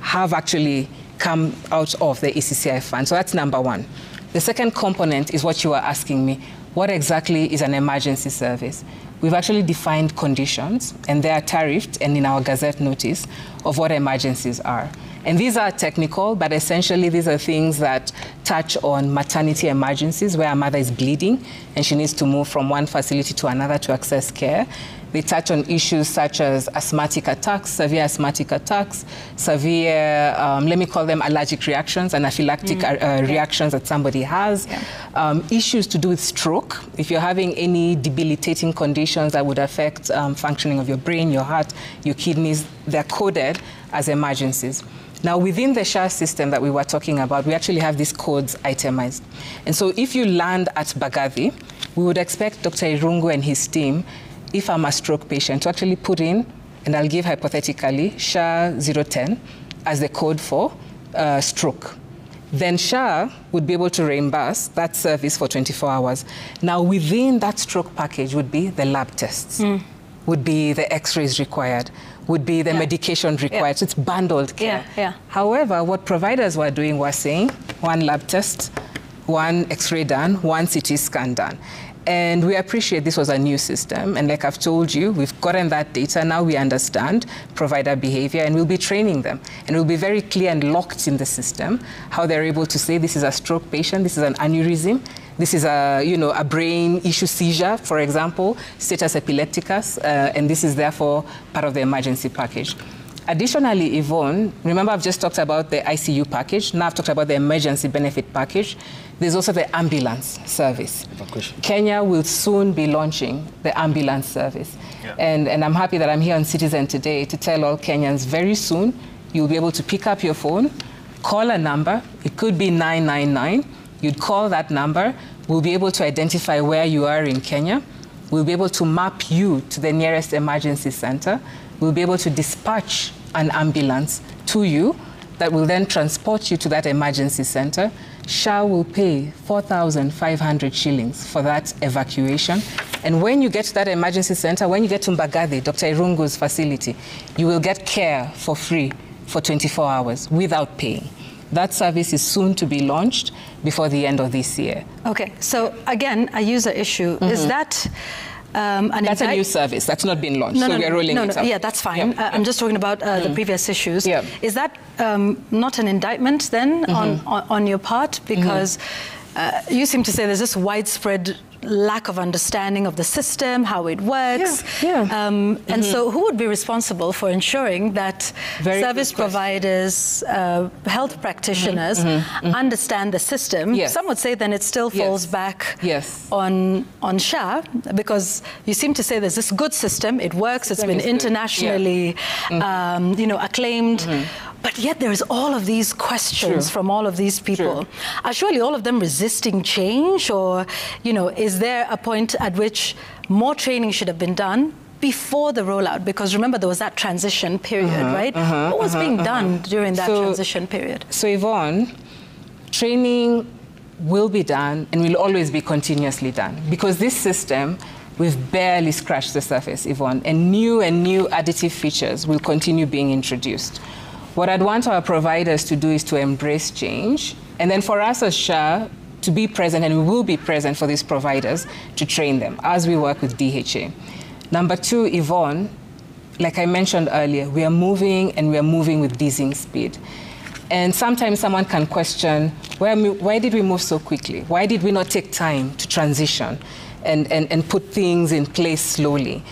have actually come out of the ECCI fund. So that's number one. The second component is what you were asking me. What exactly is an emergency service? We've actually defined conditions, and they are tariffed and in our Gazette notice of what emergencies are. And these are technical, but essentially these are things that touch on maternity emergencies where a mother is bleeding and she needs to move from one facility to another to access care. They touch on issues such as asthmatic attacks, severe asthmatic attacks, severe, let me call them allergic reactions, anaphylactic reactions that somebody has. Issues to do with stroke. If you're having any debilitating conditions that would affect functioning of your brain, your heart, your kidneys, they're coded as emergencies. Now, within the SHA system that we were talking about, we actually have these codes itemized. And so if you land at Bagathi, we would expect Dr. Irungu and his team, if I'm a stroke patient, to actually put in, and I'll give hypothetically, SHA 010 as the code for stroke. Then SHA would be able to reimburse that service for 24 hours. Now, within that stroke package would be the lab tests, would be the x-rays required, would be the medication required. So it's bundled care. However, what providers were doing was saying, one lab test, one x-ray done, one CT scan done. And we appreciate this was a new system. And like I've told you, we've gotten that data. Now we understand provider behavior, and we'll be training them. And it will be very clear and locked in the system how they're able to say this is a stroke patient, this is an aneurysm, this is a brain issue seizure, for example, status epilepticus, and this is therefore part of the emergency package. Additionally, Yvonne, remember I've just talked about the ICU package. Now I've talked about the emergency benefit package. There's also the ambulance service. Kenya will soon be launching the ambulance service. Yeah. And I'm happy that I'm here on Citizen today to tell all Kenyans very soon you'll be able to pick up your phone, call a number. It could be 999. You'd call that number. We'll be able to identify where you are in Kenya. We'll be able to map you to the nearest emergency center. We'll be able to dispatch an ambulance to you that will then transport you to that emergency center. SHA will pay 4,500 shillings for that evacuation. And when you get to that emergency center, when you get to Mbagathi, Dr. Irungu's facility, you will get care for free for 24 hours without paying. That service is soon to be launched before the end of this year. Okay, so again, a user issue. Is that... that's a new service. That's not been launched, so we're rolling it out. Yeah, that's fine. Yeah. I'm just talking about the previous issues. Yeah. Is that not an indictment then on your part? Because you seem to say there's this widespread lack of understanding of the system, how it works. And so who would be responsible for ensuring that service providers, health practitioners understand the system? Some would say then it still falls back on SHA, because you seem to say there's this good system, it works, it's been internationally acclaimed. But yet there's all of these questions from all of these people. Are surely all of them resisting change, or, is there a point at which more training should have been done before the rollout? Because remember, there was that transition period, right? What was being done during that transition period? So Yvonne, training will be done and will always be continuously done, because this system, we've barely scratched the surface, Yvonne, and new additive features will continue being introduced. What I'd want our providers to do is to embrace change, and then for us as SHA to be present, and we will be present for these providers to train them as we work with DHA. Number two, Yvonne, like I mentioned earlier, we are moving, and we are moving with dizzying speed. And sometimes someone can question, why did we move so quickly? Why did we not take time to transition and put things in place slowly?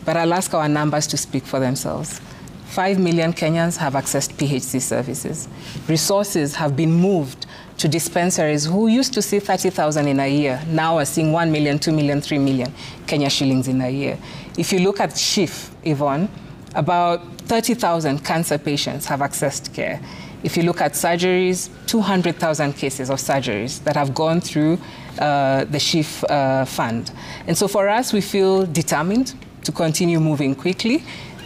But I'll ask our numbers to speak for themselves. 5 million Kenyans have accessed PHC services. Resources have been moved to dispensaries who used to see 30,000 in a year, now are seeing 1 million, 2 million, 3 million Kenya shillings in a year. If you look at SHIF, Yvonne, about 30,000 cancer patients have accessed care. If you look at surgeries, 200,000 cases of surgeries that have gone through the SHIF fund. And so for us, we feel determined to continue moving quickly,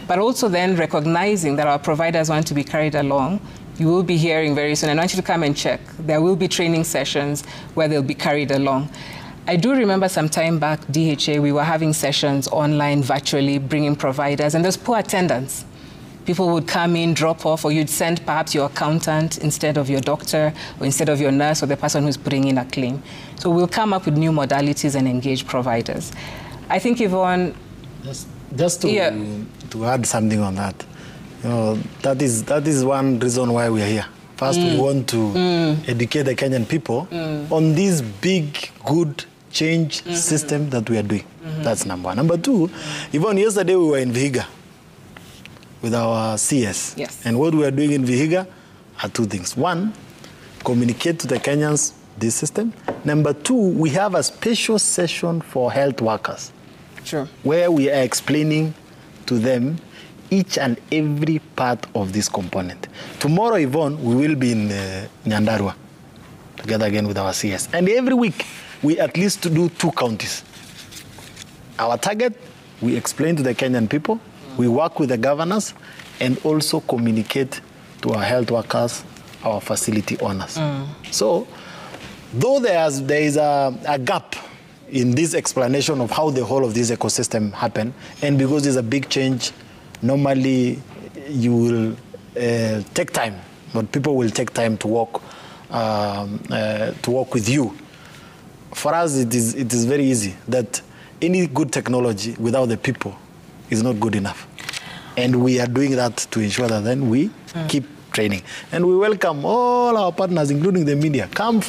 but also then recognizing that our providers want to be carried along. You will be hearing very soon, and I want you to come and check. There will be training sessions where they'll be carried along. I do remember some time back, DHA, we were having sessions online, virtually, bringing providers, and there's poor attendance. People would come in, drop off, or you'd send perhaps your accountant instead of your doctor, or instead of your nurse, or the person who's putting in a claim. So we'll come up with new modalities and engage providers. I think, Yvonne... Just to add something on that, that is one reason why we are here. First, we want to educate the Kenyan people on this big, good change system that we are doing. That's number one. Number two, even yesterday we were in Vihiga with our CS. And what we are doing in Vihiga are two things. One, communicate to the Kenyans this system. Number two, we have a special session for health workers. Where we are explaining to them each and every part of this component. Tomorrow, Yvonne, we will be in Nyandarua, together again with our CS. And every week, we at least do 2 counties. Our target, we explain to the Kenyan people, we work with the governors, and also communicate to our health workers, our facility owners. So, though there is a gap in this explanation of how the whole of this ecosystem happened, and because there's a big change, normally you will take time, but people will take time to work with you. for us, it is very easy that any good technology without the people is not good enough. And we are doing that to ensure that then we keep training. And we welcome all our partners, including the media. Come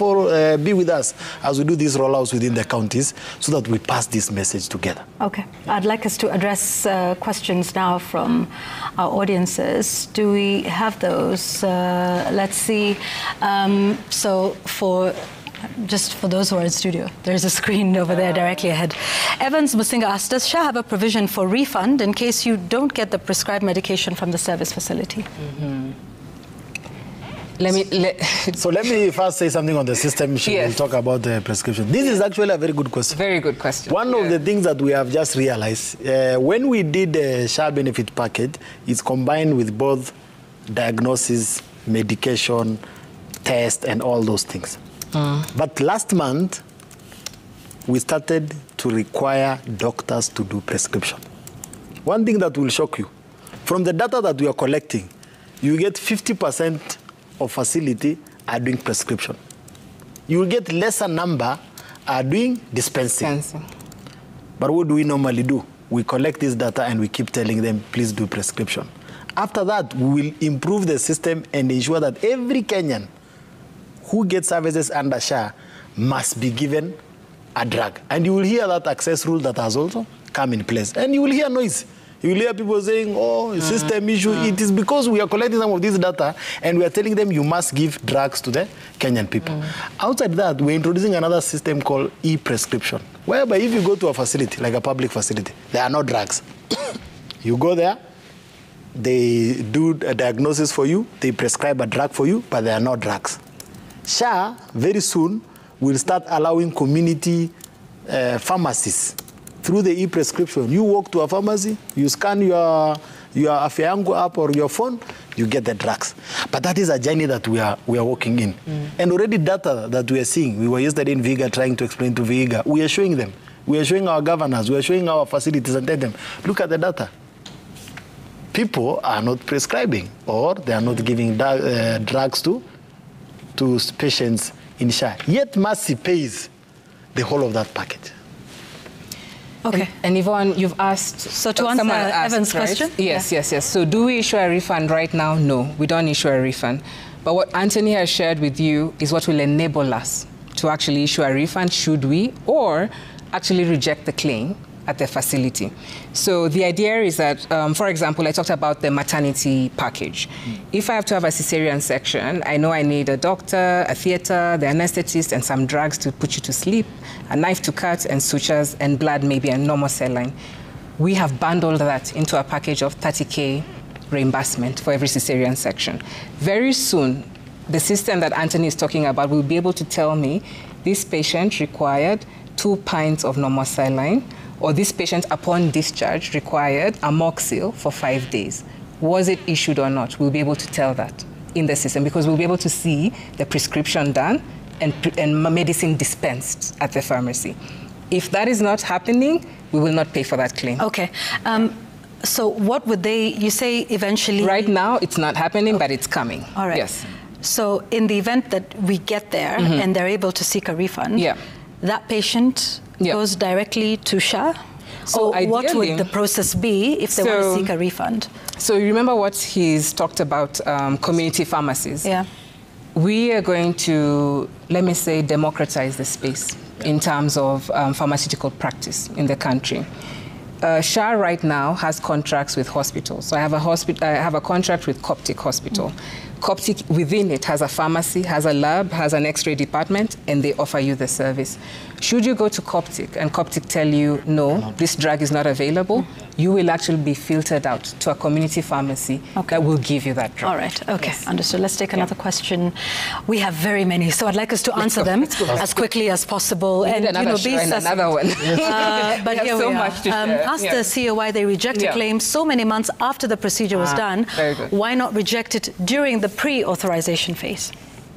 be with us as we do these rollouts within the counties so that we pass this message together. Okay. I'd like us to address questions now from our audiences. Do we have those? Let's see. Just for those who are in studio, there's a screen over there directly ahead. Evans Musinga asked, does SHA have a provision for refund in case you don't get the prescribed medication from the service facility? Let me first say something on the system. We'll talk about the prescription. This is actually a very good question. Very good question. One of the things that we have just realized, when we did the SHA benefit package, it's combined with both diagnosis, medication, test, and all those things. But last month, we started to require doctors to do prescription. One thing that will shock you, from the data that we are collecting, you get 50% of facility are doing prescription. You will get lesser number are doing dispensing. But what do we normally do? We collect this data and we keep telling them, please do prescription. After that, we will improve the system and ensure that every Kenyan who gets services under SHA must be given a drug. And you will hear that access rule that has also come in place. And you will hear noise. You will hear people saying, oh, system issue. It is because we are collecting some of this data and we are telling them you must give drugs to the Kenyan people. Outside that, we're introducing another system called e-prescription, whereby if you go to a facility, like a public facility, there are no drugs. You go there, they do a diagnosis for you, they prescribe a drug for you, but there are no drugs. SHA, very soon, will start allowing community pharmacies through the e-prescription. You walk to a pharmacy, you scan your Afya Yangu app or your phone, you get the drugs. But that is a journey that we are working in. And already data that we are seeing, we were yesterday in Vihiga trying to explain to Vihiga, we are showing them. We are showing our governors, we are showing our facilities and tell them, look at the data. People are not prescribing or they are not giving drugs to patients in SHA. Yet Mercy pays the whole of that package. Okay. And Yvonne, you've asked... So to answer Evan's question? Yes. So do we issue a refund right now? No, we don't issue a refund. But what Anthony has shared with you is what will enable us to actually issue a refund, should we, or actually reject the claim at the facility. So the idea is that, for example, I talked about the maternity package. If I have to have a cesarean section, I know I need a doctor, a theater, the anesthetist, and some drugs to put you to sleep, a knife to cut, and sutures, and blood, maybe a normal saline. We have bundled that into a package of 30K reimbursement for every cesarean section. Very soon, the system that Anthony is talking about will be able to tell me this patient required 2 pints of normal saline, or this patient, upon discharge, required amoxil for 5 days. Was it issued or not? We'll be able to tell that in the system because we'll be able to see the prescription done and medicine dispensed at the pharmacy. If that is not happening, we will not pay for that claim. Okay. So what would you say eventually? Right now, it's not happening, but it's coming. All right. Yes. So in the event that we get there and they're able to seek a refund, that patient goes directly to SHA? So what would the process be if they want to seek a refund? So you remember what he's talked about, community pharmacies? Yeah. We are going to, let me say, democratize the space in terms of pharmaceutical practice in the country. SHA right now has contracts with hospitals. So I have a contract with Coptic Hospital. Coptic within it has a pharmacy, has a lab, has an X-ray department, and they offer you the service. Should you go to Coptic and Coptic tell you, no, this drug is not available, you will actually be filtered out to a community pharmacy that will give you that drug. All right, okay, understood. Let's take another question. We have very many, so I'd like us to answer them as quickly as possible. And be another one. But here we are. Much to share. Ask the CEO why they reject a claim so many months after the procedure was done. Why not reject it during the pre-authorization phase?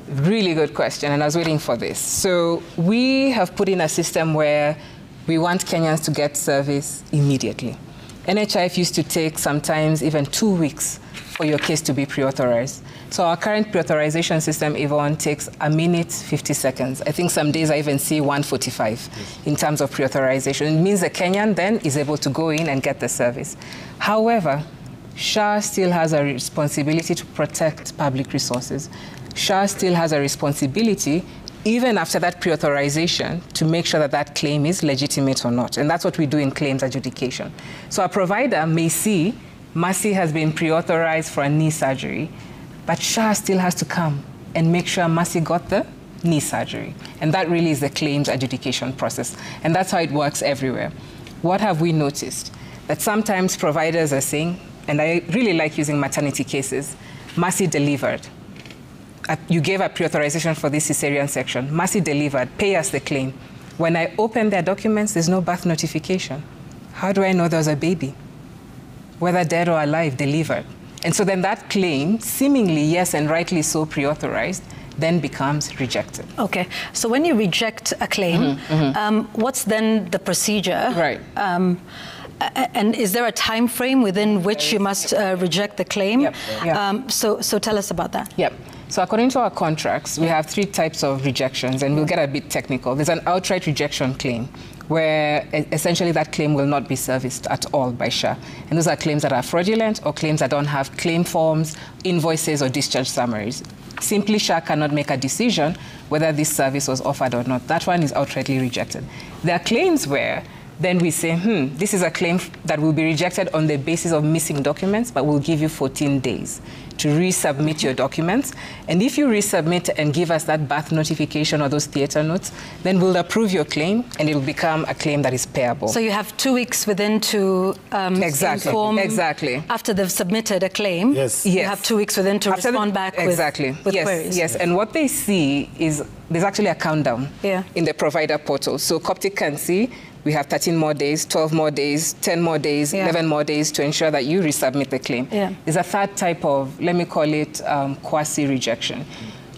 Really good question, and I was waiting for this. So we have put in a system where we want Kenyans to get service immediately. NHIF used to take sometimes even 2 weeks for your case to be pre-authorized. So our current pre-authorization system, Yvonne, takes 1 minute, 50 seconds. I think some days I even see 1:45 in terms of pre-authorization. It means the Kenyan then is able to go in and get the service. However, SHA still has a responsibility to protect public resources. SHA still has a responsibility, even after that pre-authorization, to make sure that that claim is legitimate or not. And that's what we do in claims adjudication. So a provider may see Mercy has been pre-authorized for a knee surgery, but SHA still has to come and make sure Mercy got the knee surgery. And that really is the claims adjudication process. And that's how it works everywhere. What have we noticed? That sometimes providers are saying, and I really like using maternity cases, Mercy delivered. You gave a pre-authorization for this cesarean section. Mercy delivered. Pay us the claim. When I open their documents, there's no birth notification. How do I know there was a baby? Whether dead or alive, delivered. And so then that claim, seemingly yes and rightly so pre-authorized, then becomes rejected. Okay. So when you reject a claim, what's then the procedure? Right. And is there a time frame within which you must reject the claim? Yep. Yep. So tell us about that. Yep. So according to our contracts, we have 3 types of rejections, and we'll get a bit technical. There's an outright rejection claim, where essentially that claim will not be serviced at all by SHA. And those are claims that are fraudulent or claims that don't have claim forms, invoices, or discharge summaries. Simply, SHA cannot make a decision whether this service was offered or not. That one is outrightly rejected. There are claims where then we say, this is a claim that will be rejected on the basis of missing documents, but we'll give you 14 days to resubmit your documents. And if you resubmit and give us that birth notification or those theater notes, then we'll approve your claim and it will become a claim that is payable. So you have 2 weeks within to inform. Exactly. After they've submitted a claim, yes. You have 2 weeks within to respond back with queries. Yes, and what they see is there's actually a countdown in the provider portal. So Coptic can see we have 13 more days, 12 more days, 10 more days, 11 more days to ensure that you resubmit the claim. There's a third type of, let me call it quasi-rejection.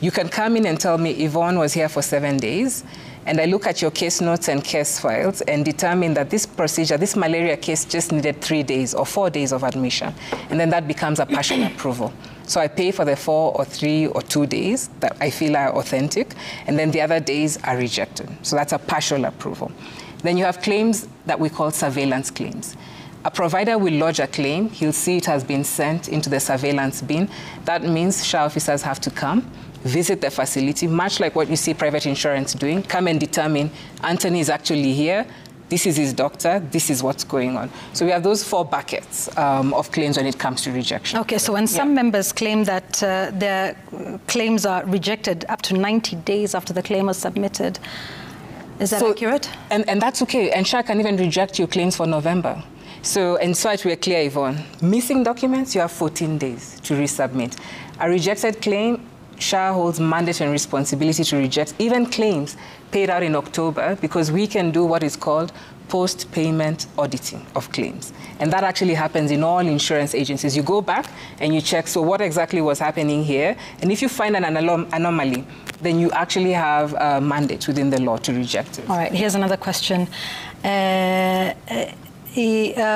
You can come in and tell me, Yvonne was here for 7 days, and I look at your case notes and case files and determine that this procedure, this malaria case just needed 3 days or 4 days of admission. And then that becomes a partial approval. So I pay for the 4 or 3 or 2 days that I feel are authentic, and then the other days are rejected. So that's a partial approval. Then you have claims that we call surveillance claims. A provider will lodge a claim. He'll see it has been sent into the surveillance bin. That means SHA officers have to come, visit the facility, much like what you see private insurance doing, come and determine Anthony is actually here, this is his doctor, this is what's going on. So we have those 4 buckets of claims when it comes to rejection. Okay, so when some members claim that their claims are rejected up to 90 days after the claim was submitted, is that accurate? And that's okay. And SHA can even reject your claims for November. So, and so we're clear, Yvonne. Missing documents, you have 14 days to resubmit. A rejected claim, SHA holds mandatory responsibility to reject even claims paid out in October, because we can do what is called post-payment auditing of claims. And that actually happens in all insurance agencies. You go back and you check, so what exactly was happening here? And if you find an anomaly, then you actually have a mandate within the law to reject it. All right, here's another question.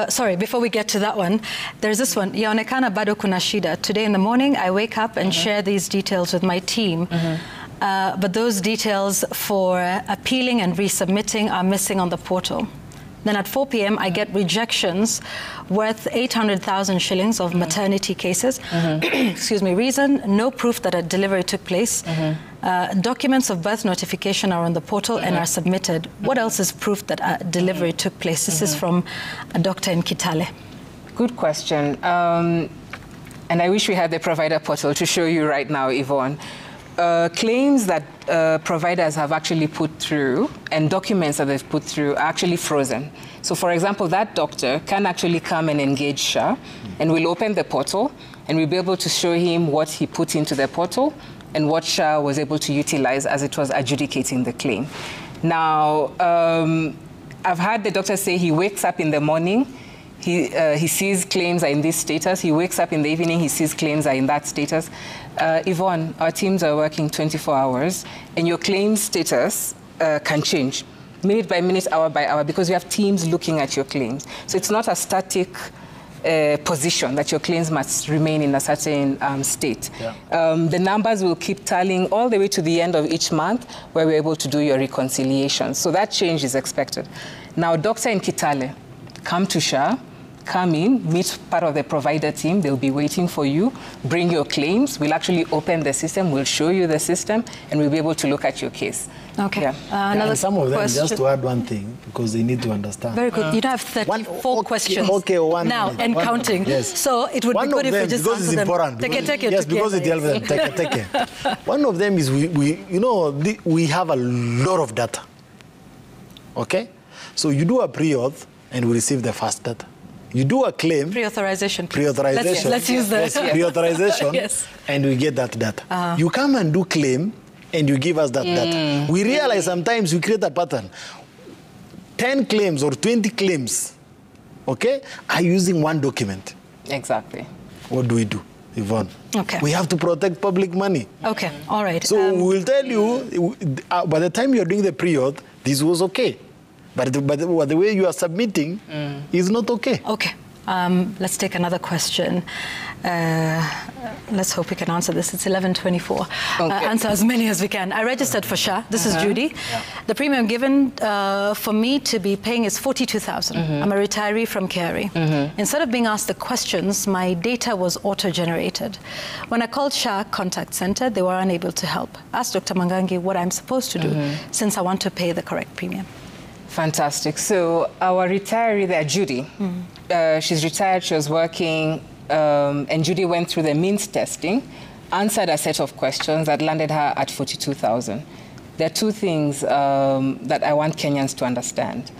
Sorry, before we get to that one, there's this one. Yaonekana bado kuna shida. Today in the morning, I wake up and share these details with my team. But those details for appealing and resubmitting are missing on the portal. Then at 4 p.m., I get rejections worth 800,000 shillings of maternity cases. Excuse me. Reason, no proof that a delivery took place. Documents of birth notification are on the portal and are submitted. What else is proof that a delivery took place? This is from a doctor in Kitale. Good question. And I wish we had the provider portal to show you right now, Yvonne. Claims that providers have actually put through and documents that they've put through are actually frozen. So, for example, that doctor can actually come and engage SHA, and we'll open the portal, and we'll be able to show him what he put into the portal and what SHA was able to utilize as it was adjudicating the claim. Now, I've had the doctor say he wakes up in the morning, he sees claims are in this status. He wakes up in the evening, he sees claims are in that status. Yvonne, our teams are working 24 hours, and your claim status can change minute by minute, hour by hour, because we have teams looking at your claims. So it's not a static position that your claims must remain in a certain state. Yeah. The numbers will keep tallying all the way to the end of each month where we're able to do your reconciliation. So that change is expected. Now, doctor in Kitale, come to SHA, come in, meet part of the provider team. They'll be waiting for you. Bring your claims. We'll actually open the system. We'll show you the system, and we'll be able to look at your case. Okay. Yeah. Another and some of them, question. just to add one thing, because they need to understand. Very good. You have 34 questions one now minute. and One counting. minute. Yes. So it would One be good of if them, we just because answer it's them. important. Take it Yes, together. because it helps them. Take it. One of them is we have a lot of data. Okay? So you do a pre-auth and we receive the first data. You do a claim. Pre-authorization. Pre-authorization. Let's use that. Yes, pre-authorization. Yes. And we get that data. You come and do claim and you give us that data. We realize sometimes we create a pattern. 10 claims or 20 claims, okay, are using one document. Exactly. What do we do, Yvonne? Okay. We have to protect public money. Okay. All right. So we will tell you, by the time you're doing the pre-auth, this was okay. But the way you are submitting is not okay. Okay. Let's take another question. Let's hope we can answer this. It's 11:24. Okay. Answer as many as we can. I registered for SHA. This is Judy. Yeah. The premium given for me to be paying is 42,000. I'm a retiree from Kerry. Instead of being asked the questions, my data was auto-generated. When I called SHA contact center, they were unable to help. Asked Dr. Mangangi what I'm supposed to do since I want to pay the correct premium. Fantastic. So our retiree there, Judy, she's retired, she was working, and Judy went through the means testing, answered a set of questions that landed her at 42,000. There are two things that I want Kenyans to understand.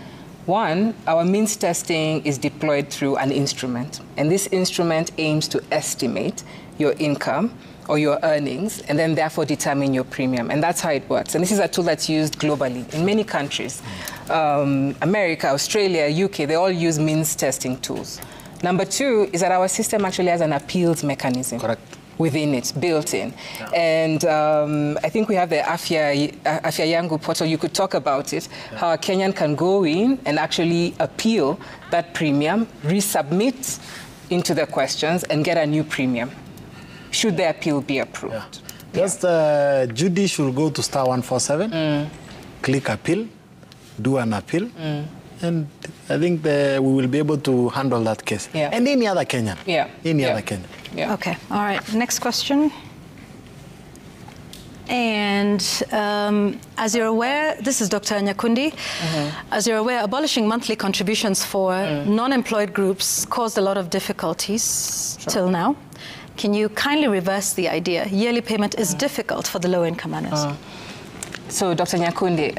One, our means testing is deployed through an instrument, and this instrument aims to estimate your income or your earnings, and then therefore determine your premium. And that's how it works. And this is a tool that's used globally in many countries. America, Australia, UK, they all use means testing tools. Number two is that our system actually has an appeals mechanism. Correct. Within it, built in. Yeah. And I think we have the Afya Yangu portal. You could talk about it, how a Kenyan can go in and actually appeal that premium, resubmit into the questions, and get a new premium, should the appeal be approved. Yeah. Just Judy should go to *147, click appeal, do an appeal, and I think we will be able to handle that case. Yeah. And any other Kenyan. Yeah. Any other Kenyan. Yeah. Okay. All right. Next question. And as you're aware, this is Dr. Nyakundi. As you're aware, abolishing monthly contributions for non-employed groups caused a lot of difficulties till now. Can you kindly reverse the idea? Yearly payment is difficult for the low-income earners. So, Dr. Nyakundi,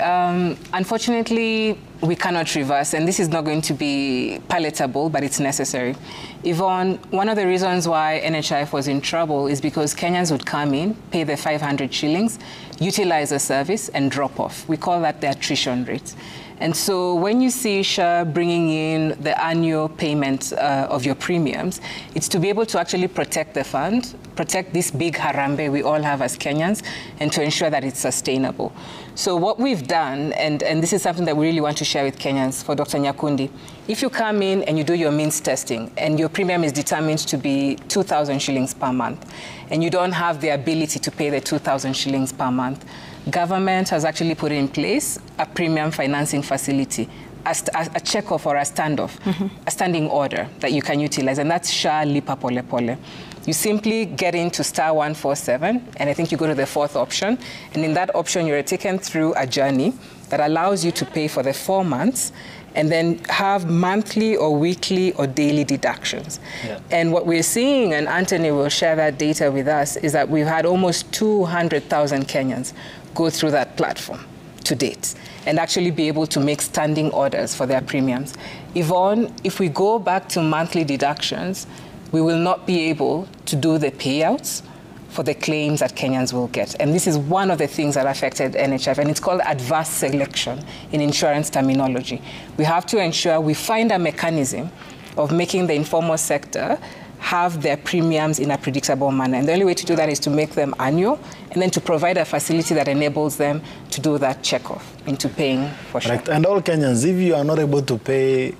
unfortunately, we cannot reverse, and this is not going to be palatable, but it's necessary. Yvonne, one of the reasons why NHIF was in trouble is because Kenyans would come in, pay the 500 shillings, utilize the service, and drop off. We call that the attrition rate. And so when you see SHA bringing in the annual payment of your premiums, it's to be able to actually protect the fund, protect this big harambe we all have as Kenyans, and to ensure that it's sustainable. So what we've done, and this is something that we really want to share with Kenyans for Dr. Nyakundi, if you come in and you do your means testing and your premium is determined to be 2,000 shillings per month, and you don't have the ability to pay the 2,000 shillings per month, government has actually put in place a premium financing facility, a check-off or a standoff, a standing order that you can utilize, and that's SHA Lipa Pole Pole. You simply get into *147, and I think you go to the fourth option, and in that option you're taken through a journey that allows you to pay for the 4 months and then have monthly or weekly or daily deductions. Yeah. And what we're seeing, and Anthony will share that data with us, is that we've had almost 200,000 Kenyans go through that platform to date and actually be able to make standing orders for their premiums. Yvonne, if we go back to monthly deductions, we will not be able to do the payouts for the claims that Kenyans will get. And this is one of the things that affected NHIF, and it's called adverse selection in insurance terminology. We have to ensure we find a mechanism of making the informal sector have their premiums in a predictable manner. And the only way to do that is to make them annual, and then to provide a facility that enables them to do that check-off into paying for SHA. Right. And all Kenyans, if you are not able to pay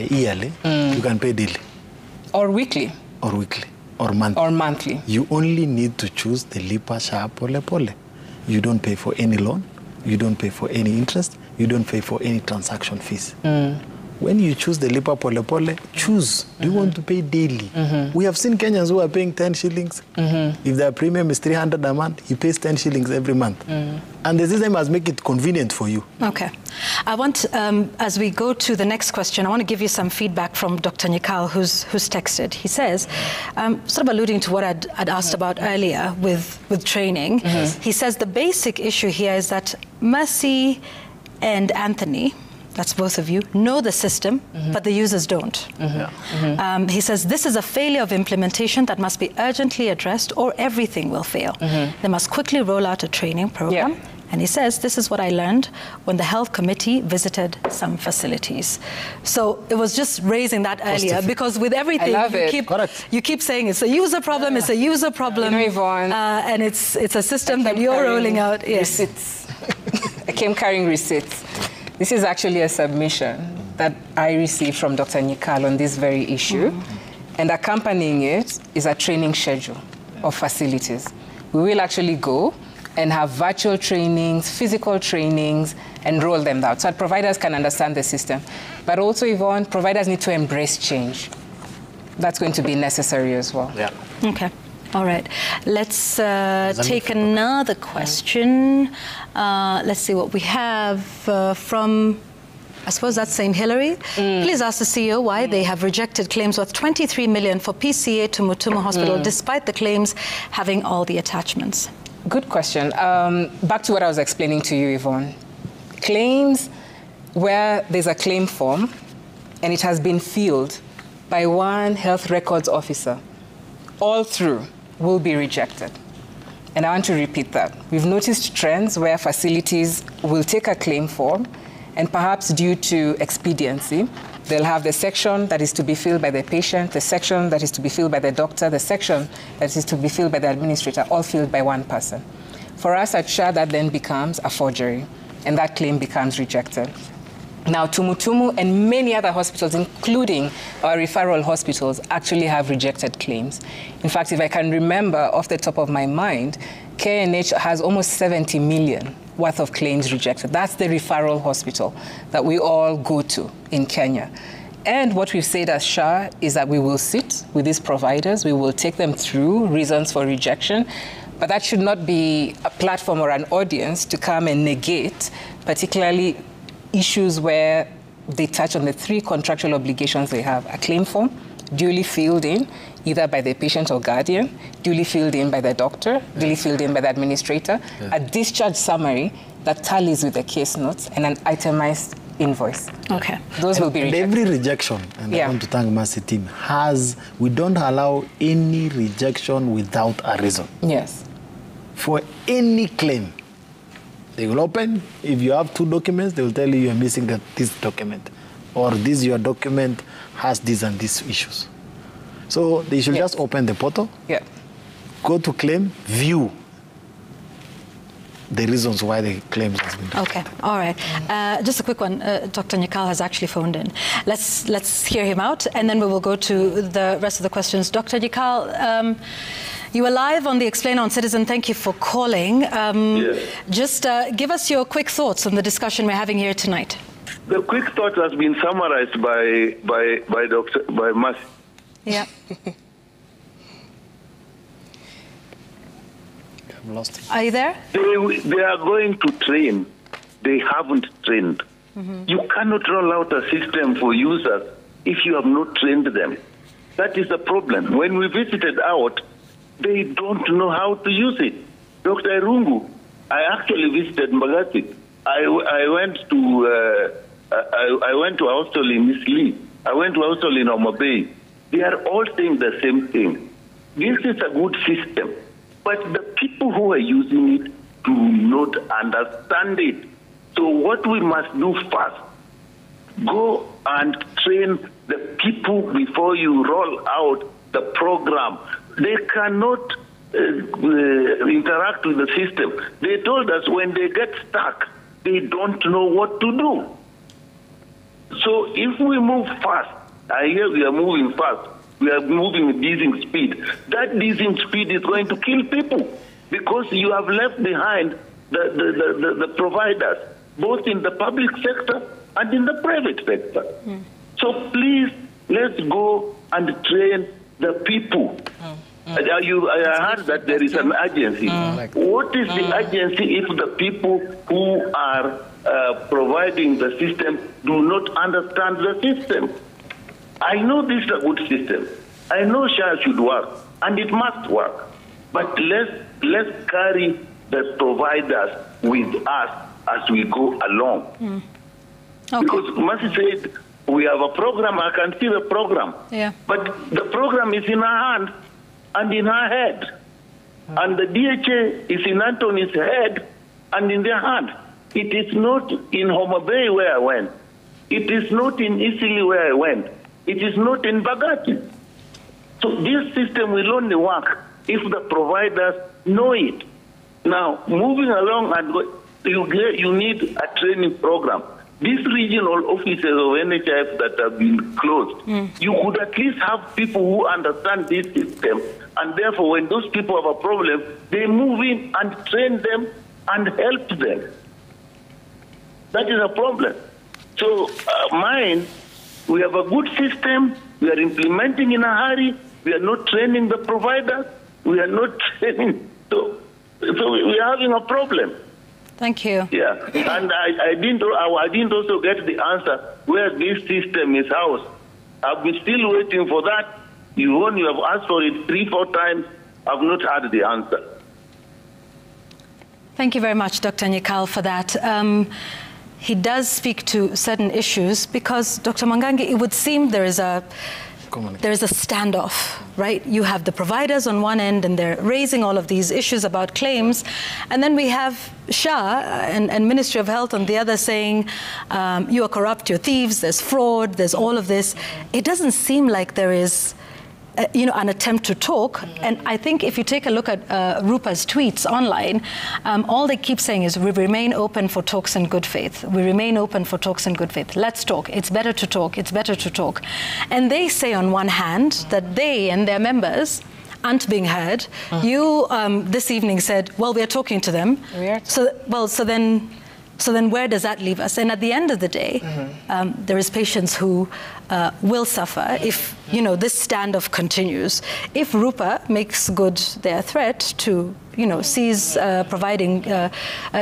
yearly, you can pay daily. Or weekly. Or weekly. Or monthly. Or monthly. You only need to choose the Lipa SHA Pole Pole. You don't pay for any loan. You don't pay for any interest. You don't pay for any transaction fees. When you choose the Lipa Pole Pole, choose. Do you want to pay daily? We have seen Kenyans who are paying 10 shillings. If their premium is 300 a month, he pays 10 shillings every month. And the system has made it convenient for you. Okay. I want, as we go to the next question, I want to give you some feedback from Dr. Nyikal, who's texted. He says, sort of alluding to what I'd asked about earlier with training, he says the basic issue here is that Mercy and Anthony, that's both of you, know the system, but the users don't. He says this is a failure of implementation that must be urgently addressed or everything will fail. They must quickly roll out a training program. And he says, this is what I learned when the health committee visited some facilities. So it was just raising that earlier, because with everything, you keep saying it's a user problem, it's a user problem. Yvonne, and it's a system that you're rolling out. Yes. Receipts. I came carrying receipts. This is actually a submission that I received from Dr. Nyikal on this very issue. And accompanying it is a training schedule of facilities. We will actually go and have virtual trainings, physical trainings, and roll them out so that providers can understand the system. But also, Yvonne, providers need to embrace change. That's going to be necessary as well. Yeah. Okay. All right. Let's take another question. Let's see what we have from, I suppose that's St. Hilary. Please ask the CEO why they have rejected claims worth 23 million for PCA to Mutumu Hospital, despite the claims having all the attachments. Good question. Back to what I was explaining to you, Yvonne. Claims where there's a claim form and it has been filled by one health records officer all through will be rejected. And I want to repeat that. We've noticed trends where facilities will take a claim form and perhaps due to expediency, they'll have the section that is to be filled by the patient, the section that is to be filled by the doctor, the section that is to be filled by the administrator, all filled by one person. For us at SHA, that then becomes a forgery, and that claim becomes rejected. Now, Tumutumu and many other hospitals, including our referral hospitals, actually have rejected claims. In fact, if I can remember off the top of my mind, KNH has almost 70 million worth of claims rejected. That's the referral hospital that we all go to in Kenya. And what we've said as SHA is that we will sit with these providers, we will take them through reasons for rejection, but that should not be a platform or an audience to come and negate, particularly issues where they touch on the three contractual obligations they have: a claim form, duly filled in, either by the patient or guardian, duly filled in by the doctor, duly filled in by the administrator, a discharge summary that tallies with the case notes, and an itemized invoice. Okay. Those will be rejected. Every rejection, and I want to thank Mercy team, we don't allow any rejection without a reason. Yes. For any claim, they will open. If you have 2 documents, they will tell you you're missing this document, or your document has these and these issues. So they should just open the portal, go to claim, view the reasons why the claims has been done. Okay, all right. Just a quick one. Dr. Nyikal has actually phoned in. Let's hear him out, and then we will go to the rest of the questions. Dr. Nyikal, you are live on the Explainer on Citizen. Thank you for calling. Yes. Just give us your quick thoughts on the discussion we're having here tonight. The quick thought has been summarized by Mercy. Yeah. I've lost it. Are you there? They are going to train. They haven't trained. You cannot roll out a system for users if you have not trained them. That is the problem. When we visited out, they don't know how to use it. Dr. Irungu, I actually visited Mbagasi. I went to a hostel in Isli. I went to a hostel in Homa Bay. They are all saying the same thing. This is a good system, but the people who are using it do not understand it. So what we must do first, go and train the people before you roll out the program. They cannot interact with the system. They told us when they get stuck, they don't know what to do. So if we move fast, I hear we are moving fast, we are moving at dizzying speed. That dizzying speed is going to kill people because you have left behind the providers, both in the public sector and in the private sector. So please, let's go and train the people. I heard that there is an agency. What is the agency if the people who are providing the system do not understand the system? I know this is a good system. I know SHA should work, and it must work. But let's carry the providers with us as we go along. Okay. Because Mercy said, we have a program, I can see the program. Yeah. But the program is in her hand and in her head. And the DHA is in Anthony's head and in their hand. It is not in Homa Bay where I went. It is not in Isili where I went. It is not in Bagati. So this system will only work if the providers know it. Now, moving along, and you need a training program. These regional offices of NHIF that have been closed, you could at least have people who understand this system, and therefore when those people have a problem, they move in and train them and help them. That is a problem. So we have a good system, we are implementing in a hurry, we are not training the providers, we are not training, so we are having a problem. Thank you. Yeah, and I didn't also get the answer where this system is housed. I've been still waiting for that. You have asked for it 3-4 times. I've not had the answer. Thank you very much, Dr. Nyikal, for that. He does speak to certain issues because, Dr. Mwangangi, it would seem there is a standoff, right? You have the providers on one end and they're raising all of these issues about claims. And then we have SHA and Ministry of Health on the other saying, you are corrupt, you're thieves, there's fraud, there's all of this. It doesn't seem like there is an attempt to talk. And I think if you take a look at Rupa's tweets online, all they keep saying is, we remain open for talks in good faith. We remain open for talks in good faith. Let's talk. It's better to talk. It's better to talk. And they say on one hand that they and their members aren't being heard. You this evening said, well, we're talking to them. So then where does that leave us? And at the end of the day, there is patients who will suffer if, this standoff continues. If Rupa makes good their threat to, cease providing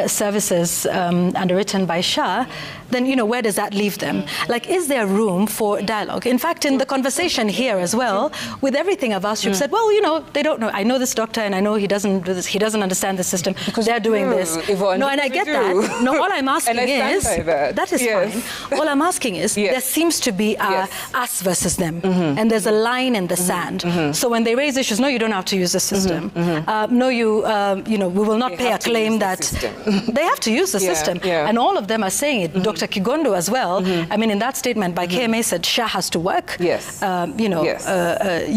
services underwritten by SHA, then, where does that leave them? Like, is there room for dialogue? In fact, in the conversation here as well, with everything I've asked, you've said, well, they don't know. I know this doctor and I know he doesn't do this. He doesn't understand the system because they're doing this. Yvonne, no, and I get that. No, all I'm asking is, that is yes. fine. All I'm asking is, there seems to be us versus them. And there's a line in the sand. So when they raise issues, no, you don't have to use the system. No, we will not pay a claim that they have to use the system. And all of them are saying it. Dr. Kigondo as well. I mean, in that statement by KMA said SHA has to work.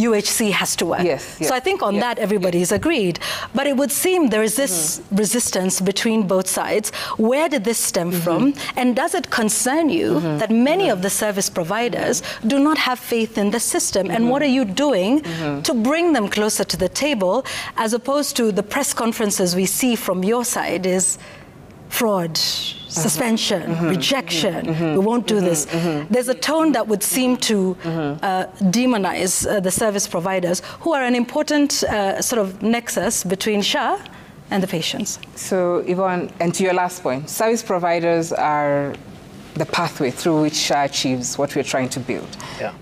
UHC has to work. So I think on that everybody is agreed. But it would seem there is this resistance between both sides. Where did this stem from? And does it concern you that many of the service providers do not have faith in the system? And what are you doing to bring them closer to the table, as opposed to the press conferences we see from your side is fraud, suspension, rejection, we won't do this. There's a tone that would seem to demonize the service providers, who are an important sort of nexus between SHA and the patients. So, Yvonne, and to your last point, service providers are the pathway through which SHA achieves what we're trying to build.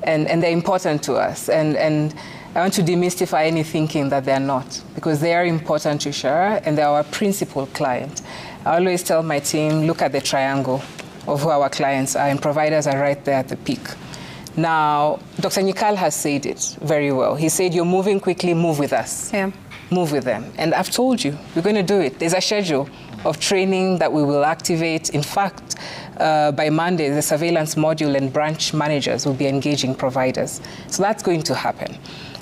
And they're important to us. And I want to demystify any thinking that they're not, because they are important to SHA and they're our principal client. I always tell my team, look at the triangle of who our clients are, and providers are right there at the peak. Now, Dr. Nyikal has said it very well. He said, you're moving quickly, move with us. Move with them. And I've told you, we're going to do it. There's a schedule of training that we will activate. In fact, by Monday, the surveillance module and branch managers will be engaging providers. So that's going to happen.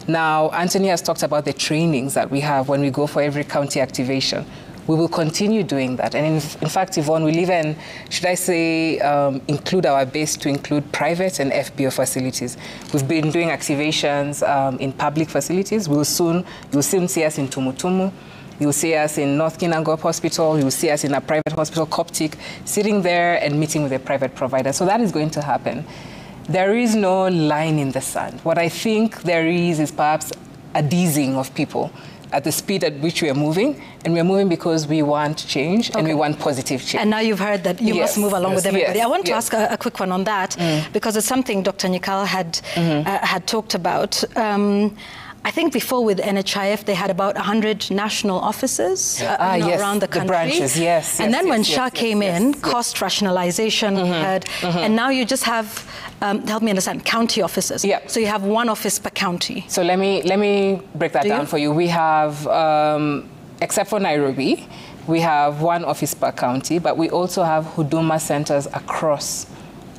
Now, Anthony has talked about the trainings that we have when we go for every county activation. We will continue doing that. And in fact, Yvonne, we'll even, should I say, include our base to include private and FBO facilities. We've been doing activations in public facilities. You'll soon see us in Tumutumu. You'll see us in North Kinangop Hospital. You'll see us in a private hospital, Coptic, sitting there and meeting with a private provider. So that is going to happen. There is no line in the sand. What I think there is perhaps a dizzying of people at the speed at which we are moving, and we are moving because we want change and we want positive change. And now you've heard that you must move along with everybody. I want to ask a quick one on that, because it's something Dr. Nyikal had talked about. I think before with NHIF, they had about 100 national offices around the country. The branches, yes. And then when SHA came in, cost rationalization, and now you just have, help me understand, county offices. Yeah. So you have one office per county. So let me break that down for you. We have, except for Nairobi, we have one office per county, but we also have Huduma centers across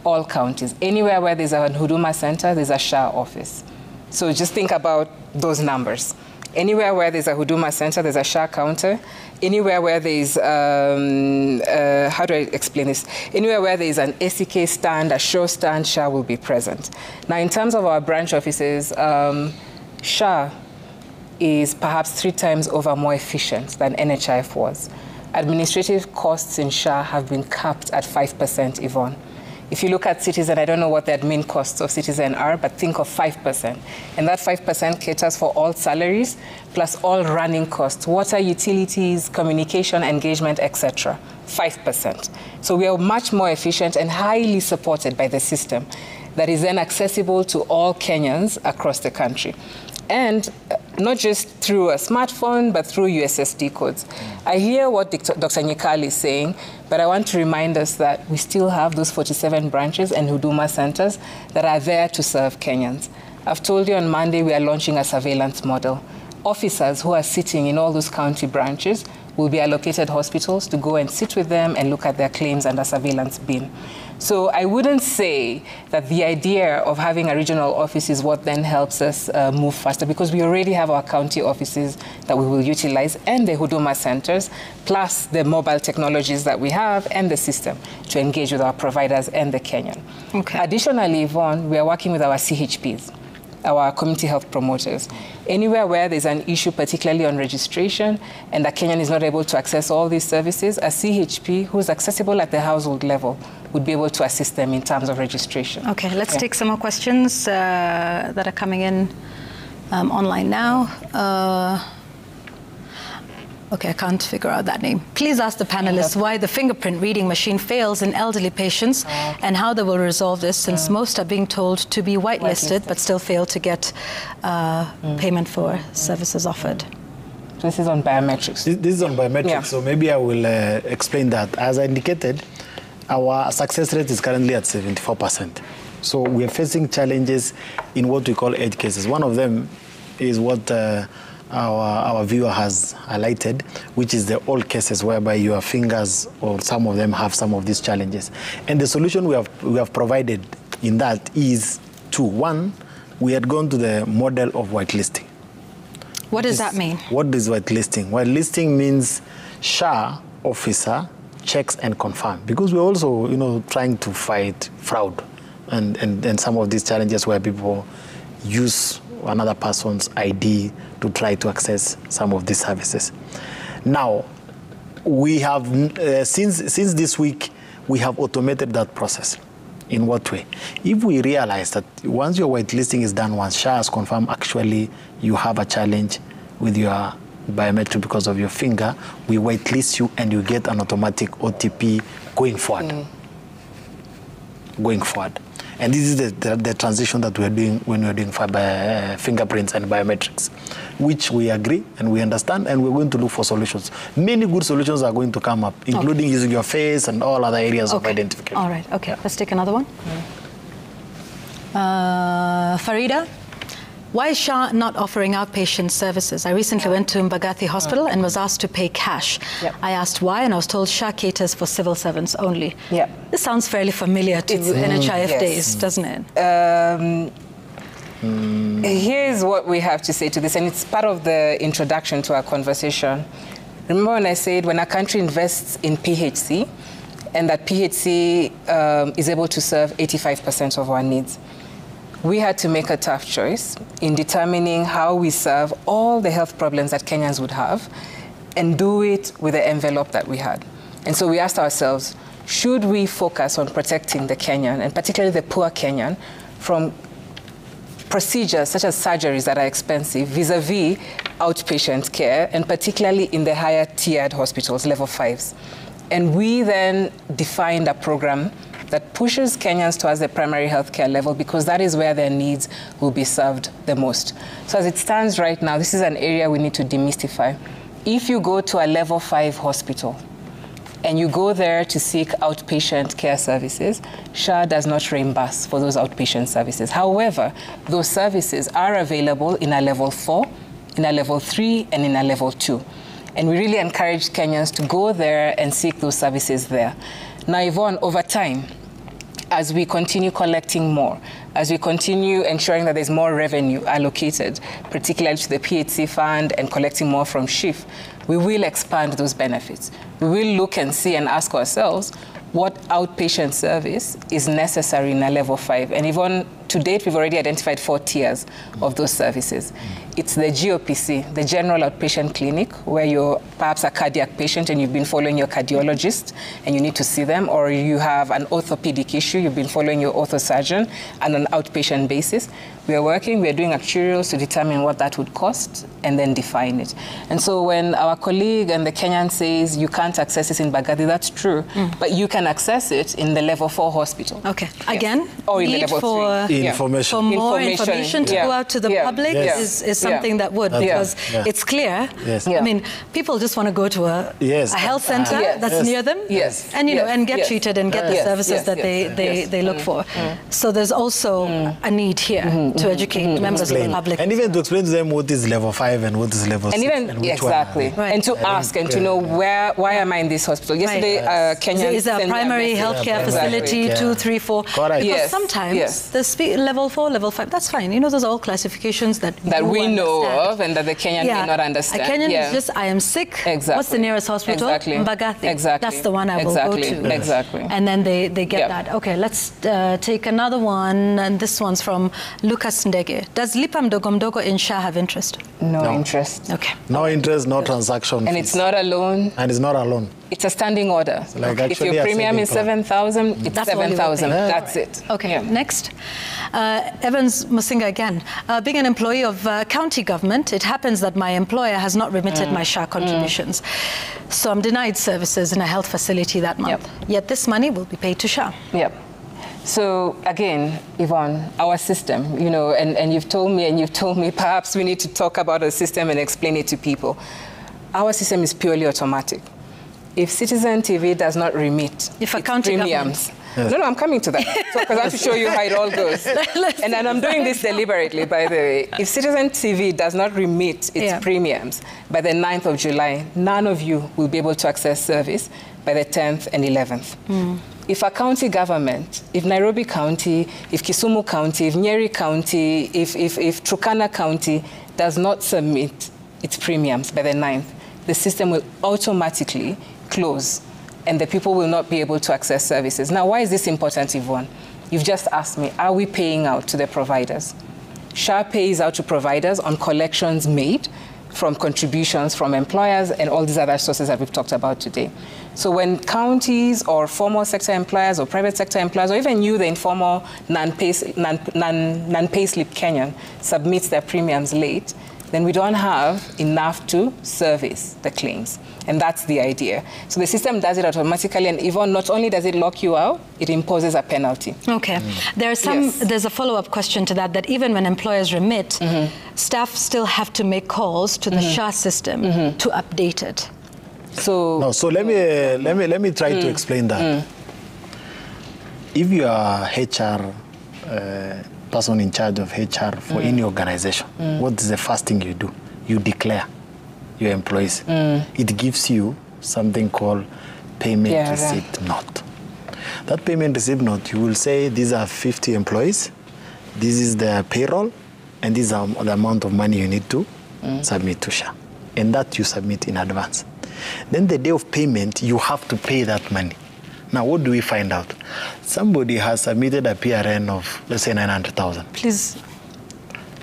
all counties. Anywhere where there's a Huduma center, there's a SHA office. So just think about those numbers. Anywhere where there's a Huduma center, there's a SHA counter. Anywhere where there's, how do I explain this? Anywhere where there's an SEK stand, a SHA stand, SHA will be present. Now, in terms of our branch offices, SHA is perhaps 3 times over more efficient than NHIF was. Administrative costs in SHA have been capped at 5%, Yvonne. If you look at Citizen, I don't know what the admin costs of Citizen are, but think of 5%. And that 5% caters for all salaries, plus all running costs, water, utilities, communication, engagement, etc. 5%. So we are much more efficient and highly supported by the system that is then accessible to all Kenyans across the country. And not just through a smartphone, but through USSD codes. I hear what Dr. Nyikal is saying, but I want to remind us that we still have those 47 branches and Huduma centers that are there to serve Kenyans. I've told you on Monday we are launching a surveillance model. Officers who are sitting in all those county branches will be allocated hospitals to go and sit with them and look at their claims under surveillance bin. So I wouldn't say that the idea of having a regional office is what then helps us move faster, because we already have our county offices that we will utilize and the Huduma centers, plus the mobile technologies that we have and the system to engage with our providers and the Kenyan. Okay. Additionally, Yvonne, we are working with our CHPs, our community health promoters. Anywhere where there's an issue, particularly on registration, and the Kenyan is not able to access all these services, a CHP who's accessible at the household level would be able to assist them in terms of registration. Okay, let's take some more questions that are coming in online now. Okay, I can't figure out that name. Please ask the panelists why the fingerprint reading machine fails in elderly patients and how they will resolve this, since most are being told to be whitelisted but still fail to get payment for services offered. This is on biometrics. This is on biometrics, so maybe I will explain that. As I indicated, our success rate is currently at 74%. So we are facing challenges in what we call edge cases. One of them is what our viewer has highlighted, which is the old cases whereby your fingers or some of them have some of these challenges. And the solution we have provided in that is 2. 1, we had gone to the model of whitelisting. What does that mean? What is whitelisting? Whitelisting means SHA officer checks and confirm, because we're also, trying to fight fraud and some of these challenges where people use another person's ID to try to access some of these services. Now, we have, since this week, we have automated that process. In what way? If we realize that once your whitelisting is done, once SHA has confirmed actually you have a challenge with your biometric because of your finger, we whitelist you and you get an automatic OTP going forward. Going forward. And this is the transition that we're doing when we're doing fingerprints and biometrics, which we agree and we understand, and we're going to look for solutions. Many good solutions are going to come up, including using your face and all other areas of identification. All right, okay. Let's take another one. Farida, why is SHA not offering outpatient services? I recently went to Mbagathi Hospital and was asked to pay cash. I asked why, and I was told SHA caters for civil servants only. This sounds fairly familiar to NHIF days, doesn't it? Here's what we have to say to this, and it's part of the introduction to our conversation. Remember when I said when a country invests in PHC, and that PHC is able to serve 85% of our needs? We had to make a tough choice in determining how we serve all the health problems that Kenyans would have and do it with the envelope that we had. And so we asked ourselves, should we focus on protecting the Kenyan, and particularly the poor Kenyan, from procedures such as surgeries that are expensive vis-a-vis outpatient care, and particularly in the higher tiered hospitals, level 5s. And we then defined a program that pushes Kenyans towards the primary healthcare level because that is where their needs will be served the most. So as it stands right now, this is an area we need to demystify. If you go to a level 5 hospital and you go there to seek outpatient care services, SHA does not reimburse for those outpatient services. However, those services are available in a level 4, in a level 3, and in a level 2. And we really encourage Kenyans to go there and seek those services there. Now, Yvonne, over time, as we continue collecting more, as we continue ensuring that there's more revenue allocated, particularly to the PHC fund and collecting more from SHIF, we will expand those benefits. We will look and see and ask ourselves what outpatient service is necessary in a level 5. And even to date, we've already identified 4 tiers of those services. It's the GOPC, the General Outpatient Clinic, where you're perhaps a cardiac patient and you've been following your cardiologist and you need to see them, or you have an orthopedic issue, you've been following your orthosurgeon on an outpatient basis. We are doing actuarials to determine what that would cost and then define it. And so when our colleague and the Kenyan says you can't access it in Bagathi, that's true, but you can access it in the level 4 hospital. Okay. Again, or in the level 3. Information. For more information to go out to the public is something that would, because it's clear. Yes. I mean, people just want to go to a health center that's near them, and and get treated and get the services that they look for. So there's also a need here to educate members of the public, and even to explain to them what is level 5 and what is level 6, and even and to ask and to know why am I in this hospital. Yesterday, Kenya is a primary healthcare facility 2, 3, 4. Because sometimes the level 4, level 5, that's fine. Those are all classifications that we know of and that the Kenyan may not understand. A Kenyan is just, I am sick. Exactly. What's the nearest hospital? Mbagathi. Exactly. That's the one I will go to. Exactly. And then they get that. Okay, let's take another one. And this one's from Lucas Ndege. Does Lipa Mdogo Mdogo in SHA have interest? No interest. Okay. No interest, no transaction. And it's not a loan. And it's not a loan. It's a standing order. Like if your premium is 7,000, it's 7,000. That's it. Okay, next. Evans Musinga again. Being an employee of county government, it happens that my employer has not remitted my SHA contributions. So I'm denied services in a health facility that month. Yet this money will be paid to SHA. So again, Yvonne, our system, and you've told me perhaps we need to talk about a system and explain it to people. Our system is purely automatic. If Citizen TV does not remit its premiums, no, I'm coming to that. Because I have to show you how it all goes. And I'm doing this deliberately, by the way. If Citizen TV does not remit its premiums by the 9th of July, none of you will be able to access service by the 10th and 11th. If a county government, if Nairobi County, if Kisumu County, if Nyeri County, if Turkana County does not submit its premiums by the 9th, the system will automatically close and the people will not be able to access services. Now, why is this important, Yvonne? You've just asked me, are we paying out to the providers? SHA pays out to providers on collections made from contributions from employers and all these other sources that we've talked about today. So when counties or formal sector employers or private sector employers or even you, the informal non-payslip Kenyan, submits their premiums late, then we don't have enough to service the claims. And that's the idea. So the system does it automatically, and even not only does it lock you out, it imposes a penalty. Okay. There's a follow-up question to that even when employers remit, staff still have to make calls to the SHA system to update it. So let me try to explain that. If you are HR person in charge of HR for any organization, what is the first thing you do? You declare your employees. It gives you something called payment receipt note. That payment receipt note, you will say these are 50 employees, this is their payroll, and these are the amount of money you need to submit to SHA. And that you submit in advance. Then the day of payment, you have to pay that money. Now, what do we find out? Somebody has submitted a PRN of, let's say, 900,000. Please.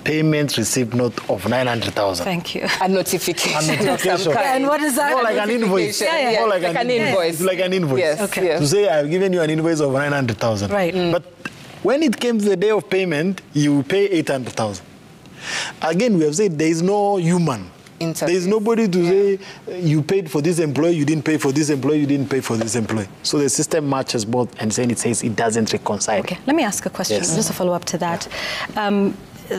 Payment received note of 900,000. Thank you. A notification. A notification. Yeah, and what is that? More like an invoice. Yeah, More like an invoice. It's like an invoice. Yes. Okay. Yes. To say, I've given you an invoice of 900,000. Right. But when it came to the day of payment, you pay 800,000. Again, we have said there is no human. There is nobody to say, you paid for this employee, you didn't pay for this employee, you didn't pay for this employee. So the system matches both, and then it says it doesn't reconcile. Okay, let me ask a question, just a follow-up to that.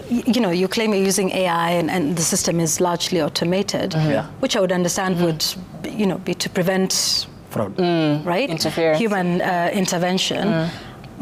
You know, you claim you're using AI and the system is largely automated, which I would understand would, you know, be to prevent fraud, right? Interference. Human intervention.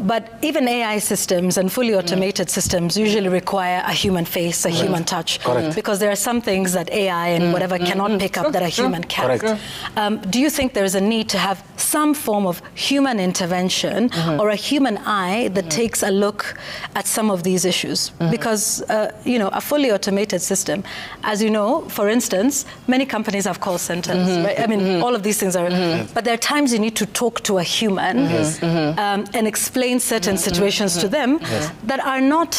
But even AI systems and fully automated systems usually require a human face, a human touch. Correct. Because there are some things that AI and whatever cannot pick up that a human can. Correct. Do you think there is a need to have some form of human intervention or a human eye that takes a look at some of these issues? Because, you know, a fully automated system, as you know, for instance, many companies have call centers, right? I mean, all of these things are, but there are times you need to talk to a human and explain certain situations to them that are not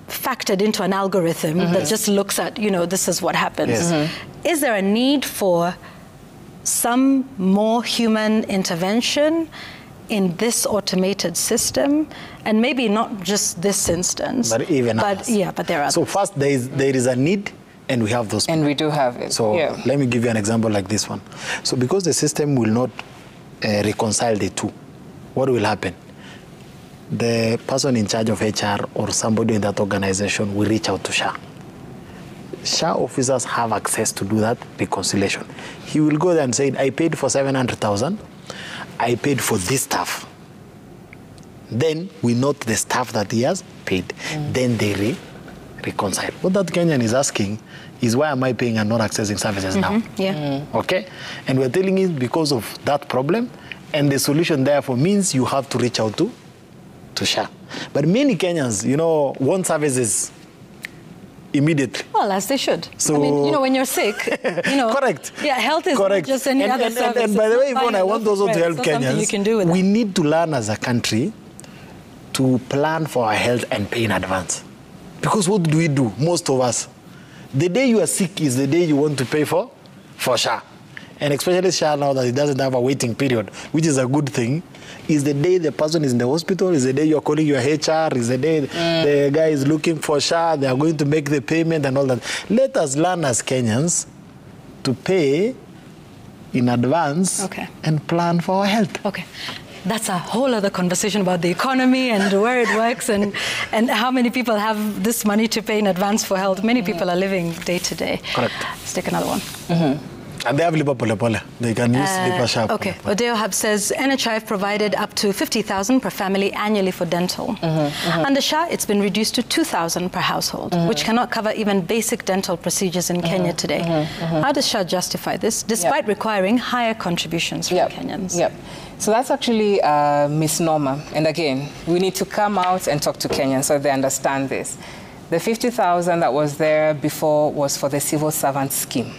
factored into an algorithm that just looks at, you know, this is what happens. Is there a need for some more human intervention in this automated system? And maybe not just this instance. But even others. Yeah, but there are others. So first, there is a need, and we have those people. And we do have it. So let me give you an example like this one. So because the system will not reconcile the two, what will happen? The person in charge of HR or somebody in that organization will reach out to SHA. SHA officers have access to do that reconciliation. He will go there and say, I paid for 700,000. I paid for this stuff. Then we note the stuff that he has paid. Then they reconcile. What that Kenyan is asking is, why am I paying and not accessing services now? Okay? And we're telling him because of that problem, and the solution therefore means you have to reach out to SHA. But many Kenyans, you know, want services immediately. Well, as they should. So, I mean, you know, when you're sick, you know. Correct. Yeah, health is not just any other service. And by the way, Yvonne, I want also to help Kenyans. You can do with we need to learn as a country to plan for our health and pay in advance. Because what do? Most of us, the day you are sick is the day you want to pay for SHA. And especially SHA now that it doesn't have a waiting period, which is a good thing, is the day the person is in the hospital, is the day you're calling your HR, is the day the guy is looking for SHA, they are going to make the payment and all that. Let us learn as Kenyans to pay in advance and plan for our health. Okay. That's a whole other conversation about the economy and where it works and how many people have this money to pay in advance for health. Many people are living day to day. Correct. Let's take another one. And they have Lipa Pole Pole. They can use Lipa SHA. Okay. Odeo Hub says NHIF provided up to 50,000 per family annually for dental. Under SHA, it's been reduced to 2,000 per household, which cannot cover even basic dental procedures in Kenya today. How does SHA justify this, despite requiring higher contributions from Kenyans? So that's actually a misnomer. And again, we need to come out and talk to Kenyans so they understand this. The 50,000 that was there before was for the civil servant scheme.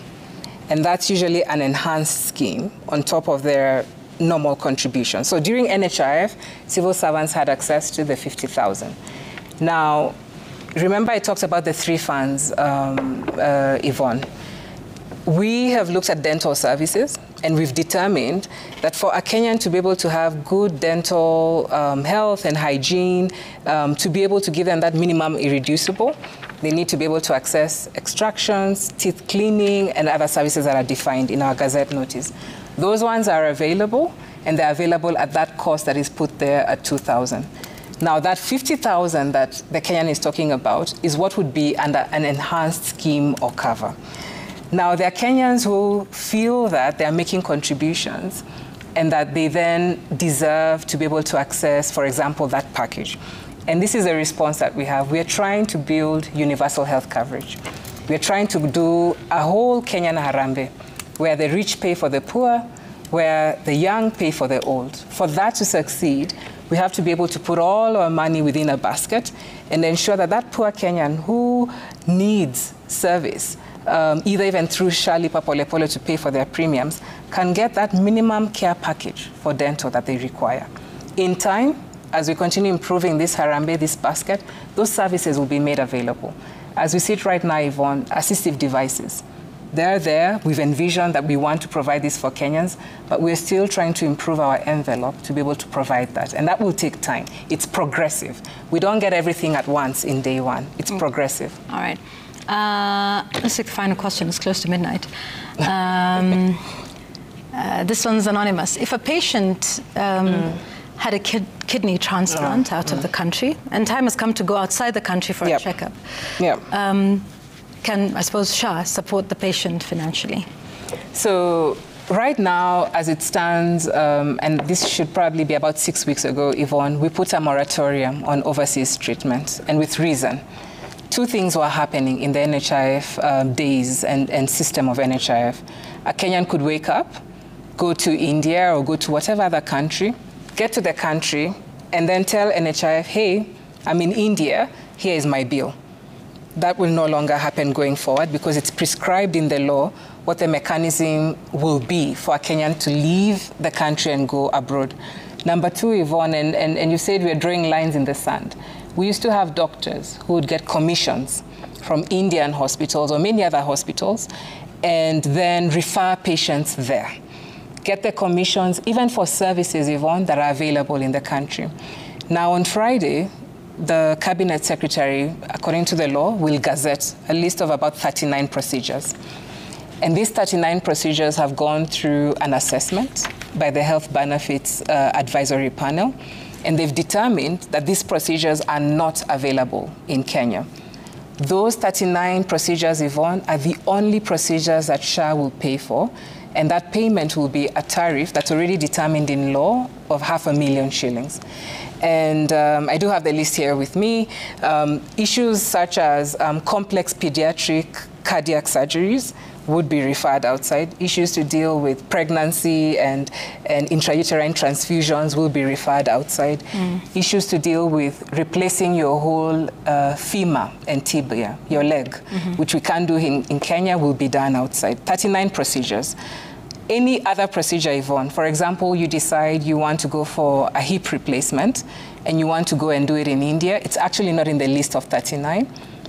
And that's usually an enhanced scheme on top of their normal contribution. So during NHIF, civil servants had access to the 50,000. Now, remember I talked about the three funds, Yvonne. We have looked at dental services, and we've determined that for a Kenyan to be able to have good dental health and hygiene, to be able to give them that minimum irreducible, they need to be able to access extractions, teeth cleaning, and other services that are defined in our Gazette notice. Those ones are available, and they're available at that cost that is put there at 2,000. Now, that 50,000 that the Kenyan is talking about is what would be under an enhanced scheme or cover. Now, there are Kenyans who feel that they're making contributions and that they then deserve to be able to access, for example, that package. And this is a response that we have. We're trying to build universal health coverage. We're trying to do a whole Kenyan Harambe, where the rich pay for the poor, where the young pay for the old. For that to succeed, we have to be able to put all our money within a basket and ensure that that poor Kenyan who needs service either even through SHA, Lipa Polepole to pay for their premiums, can get that minimum care package for dental that they require. In time, as we continue improving this Harambe, this basket, those services will be made available. As we sit right now, Yvonne, assistive devices, they're there. We've envisioned that we want to provide this for Kenyans, but we're still trying to improve our envelope to be able to provide that. And that will take time. It's progressive. We don't get everything at once in day one. It's progressive. All right. Let's take the final question. It's close to midnight. This one's anonymous. If a patient had a kidney transplant out of the country, and time has come to go outside the country for a checkup, can, I suppose, SHA support the patient financially? So right now, as it stands, and this should probably be about 6 weeks ago, Yvonne, we put a moratorium on overseas treatment, and with reason. Two things were happening in the NHIF days and system of NHIF. A Kenyan could wake up, go to India or go to whatever other country, get to the country, and then tell NHIF, hey, I'm in India, here is my bill. That will no longer happen going forward because it's prescribed in the law what the mechanism will be for a Kenyan to leave the country and go abroad. Number two, Yvonne, and you said we're drawing lines in the sand. We used to have doctors who would get commissions from Indian hospitals or many other hospitals and then refer patients there. Get the commissions, even for services, Yvonne, that are available in the country. Now, on Friday, the Cabinet Secretary, according to the law, will gazette a list of about 39 procedures. And these 39 procedures have gone through an assessment by the Health Benefits Advisory Panel, and they've determined that these procedures are not available in Kenya. Those 39 procedures, Yvonne, are the only procedures that SHA will pay for, and that payment will be a tariff that's already determined in law of 500,000 shillings. And I do have the list here with me. Issues such as complex pediatric cardiac surgeries would be referred outside. Issues to deal with pregnancy and intrauterine transfusions will be referred outside. Issues to deal with replacing your whole femur and tibia, your leg, which we can't do in Kenya, will be done outside. 39 procedures. Any other procedure, Yvonne, for example, you decide you want to go for a hip replacement and you want to go and do it in India, it's actually not in the list of 39.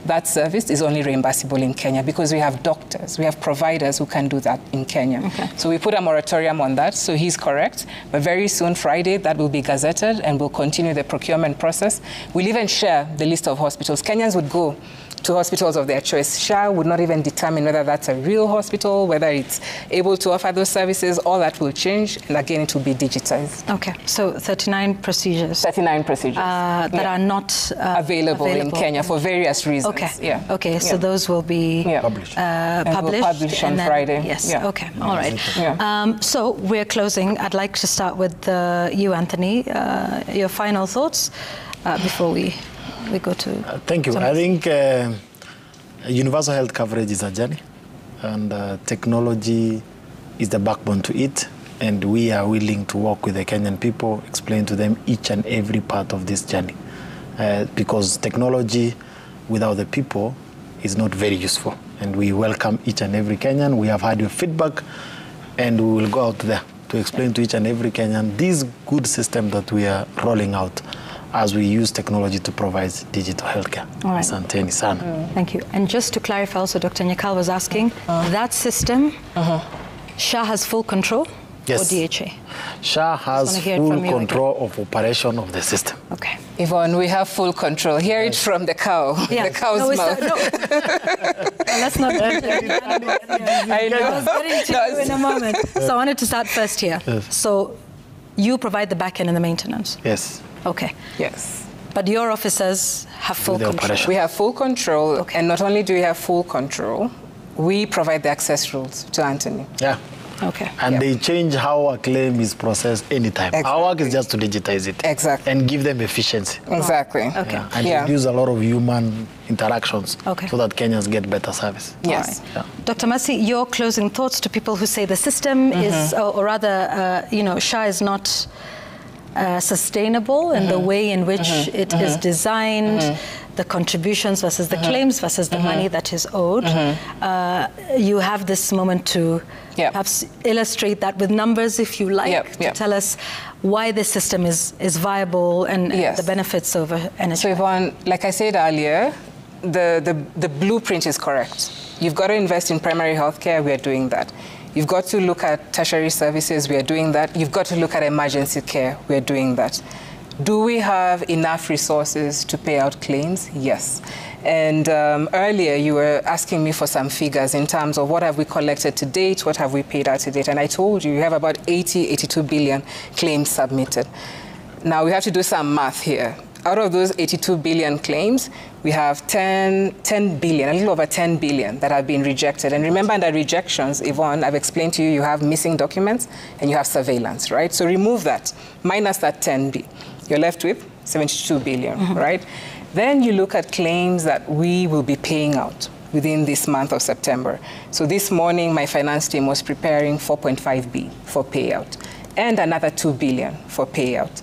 That service is only reimbursable in Kenya because we have doctors, we have providers who can do that in Kenya. Okay. So we put a moratorium on that, so he's correct. But very soon, Friday, that will be gazetted and we'll continue the procurement process. We'll even share the list of hospitals. Kenyans would go to hospitals of their choice. SHA would not even determine whether that's a real hospital, whether it's able to offer those services. All that will change, and again, it will be digitized. Okay, so 39 procedures. 39 procedures. That are not available in Kenya for various reasons. Okay, yeah. Okay, so those will be published. Published we'll publish on Friday. Yes, yeah. okay, all right. Yeah. So we're closing. I'd like to start with you, Anthony. Your final thoughts before we go to... Thank you. I think universal health coverage is a journey, and technology is the backbone to it, and we are willing to work with the Kenyan people, explain to them each and every part of this journey, because technology without the people is not very useful, and we welcome each and every Kenyan. We have had your feedback, and we will go out there to explain to each and every Kenyan this good system that we are rolling out as we use technology to provide digital healthcare. All right. Asanteni sana. Thank you. And just to clarify also, Dr. Nyakal was asking, that system, SHA has full control? Yes. Or DHA? SHA has full control of operation of the system. Okay. Yvonne, we have full control. Hear it from the cow, the cow's mouth. Let's not. I know. I was getting to you in a moment. So I wanted to start first here. Yes. So you provide the back end and the maintenance? Yes. Okay. Yes. But your officers have full control? We have full control, and not only do we have full control, we provide the access rules to Anthony. Yeah. Okay. And they change how a claim is processed anytime. Exactly. Our work is just to digitize it. Exactly. And give them efficiency. Exactly. Okay. Yeah. And reduce a lot of human interactions so that Kenyans get better service. Yes. Right. Yeah. Dr. Mercy, your closing thoughts to people who say the system is, or rather, SHA is not sustainable in the way in which it is designed. the contributions versus the claims versus the money that is owed. You have this moment to perhaps illustrate that with numbers, if you like, to tell us why this system is viable and the benefits of NHI. So Yvonne, like I said earlier, the blueprint is correct. You've got to invest in primary health care, we are doing that. You've got to look at tertiary services, we are doing that. You've got to look at emergency care, we are doing that. Do we have enough resources to pay out claims? Yes. And earlier you were asking me for some figures in terms of what have we collected to date, what have we paid out to date. And I told you have about 82 billion claims submitted. Now we have to do some math here. Out of those 82 billion claims, we have 10 billion, a little over 10 billion that have been rejected. And remember, under rejections, Yvonne, I've explained to you, you have missing documents and you have surveillance, right? So remove that, minus that 10 B. You're left with 72 billion, right? Then you look at claims that we will be paying out within this month of September. So this morning, my finance team was preparing 4.5 B for payout and another 2 billion for payout.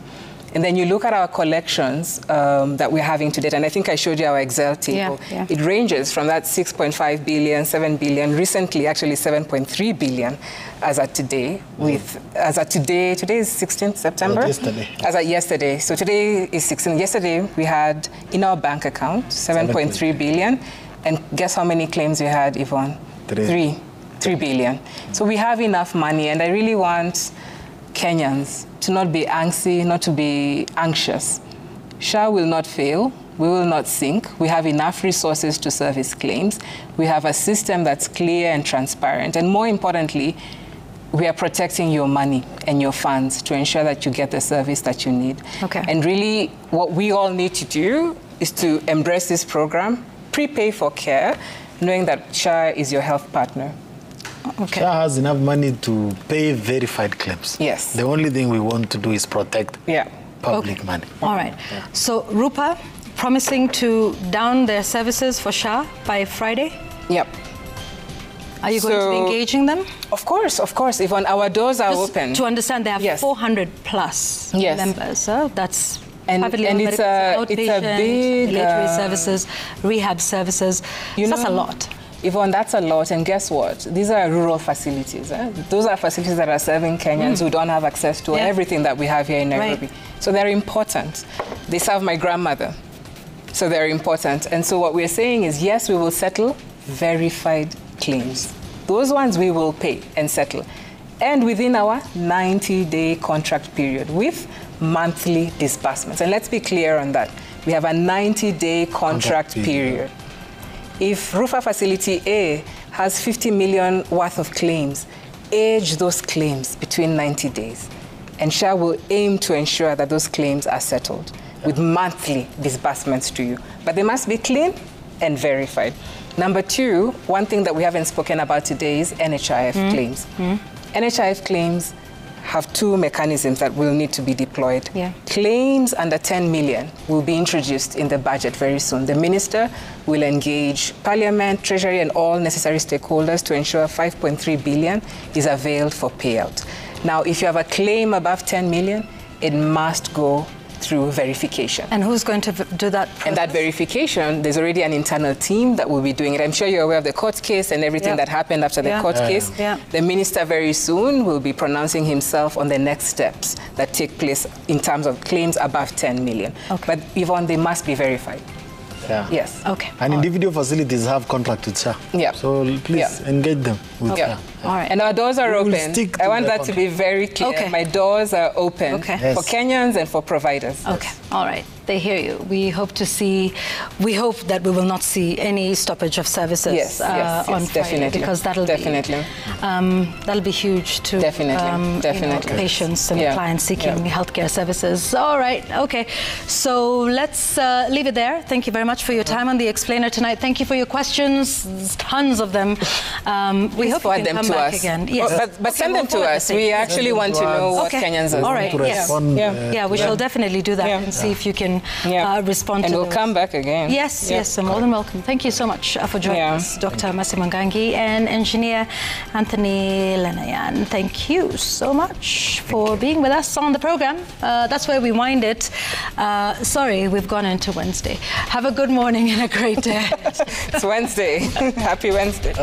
And then you look at our collections that we're having to date, and I think I showed you our Excel table. It ranges from that 6.5 billion, 7 billion, recently actually 7.3 billion as at today. Today is 16th September? Yesterday. As at yesterday. So today is 16th. Yesterday we had in our bank account 7.3 billion. And guess how many claims we had, Yvonne? 3 billion. So we have enough money, and I really want Kenyans to not be angsty, not to be anxious. SHA will not fail. We will not sink. We have enough resources to service claims. We have a system that's clear and transparent. And more importantly, we are protecting your money and your funds to ensure that you get the service that you need. Okay. And really, what we all need to do is to embrace this program, prepay for care, knowing that SHA is your health partner. Okay. SHA has enough money to pay verified claims. Yes. The only thing we want to do is protect public money. All right. So Rupa, promising to down their services for SHA by Friday? Yep. Are you going to be engaging them? Of course, Yvonne. Our doors are open. To understand, they have 400 plus members. That's and it's a big military services, rehab services. That's a lot. Yvonne, that's a lot, and guess what? These are rural facilities. Those are facilities that are serving Kenyans who don't have access to everything that we have here in Nairobi. Right. So they're important. They serve my grandmother, so they're important. And so what we're saying is, yes, we will settle verified claims. Those ones we will pay and settle. And within our 90-day contract period with monthly disbursements. And let's be clear on that. We have a 90-day contract period. If Rufa Facility A has 50 million worth of claims, age those claims between 90 days. And SHA will aim to ensure that those claims are settled with monthly disbursements to you. But they must be clean and verified. Number two, one thing that we haven't spoken about today is NHIF claims. NHIF claims have two mechanisms that will need to be deployed. Claims under 10 million will be introduced in the budget very soon. The minister will engage Parliament, Treasury, and all necessary stakeholders to ensure 5.3 billion is availed for payout. Now, if you have a claim above 10 million, it must go through verification. And who's going to do that process? And that verification, there's already an internal team that will be doing it. I'm sure you're aware of the court case and everything that happened after the court case. The minister very soon will be pronouncing himself on the next steps that take place in terms of claims above 10 million. But Yvonne, they must be verified. Yes. Okay. And individual facilities have contract with SHA. So please engage them with SHA. All right. And our doors are open. I want that to be very clear. My doors are open for Kenyans and for providers. Okay. All right. They hear you. We hope that we will not see any stoppage of services on Friday, because that'll be huge to patients and clients seeking healthcare services. All right. Okay. So let's leave it there. Thank you very much for your time on The Explainer tonight. Thank you for your questions. There's tons of them. We hope you can come back again. Yes. But send them to us. We actually want to know what Kenyans are. All right. Yes. Yeah, we shall definitely do that and see if you can respond and to we'll those. come back again. Yes, yes, you're more than welcome. Thank you so much for joining us, Dr. Masimangangi and Engineer Anthony Lenayan. Thank you so much for being with us on the program. That's where we wind it. Sorry, we've gone into Wednesday. Have a good morning and a great day. It's Wednesday. Happy Wednesday.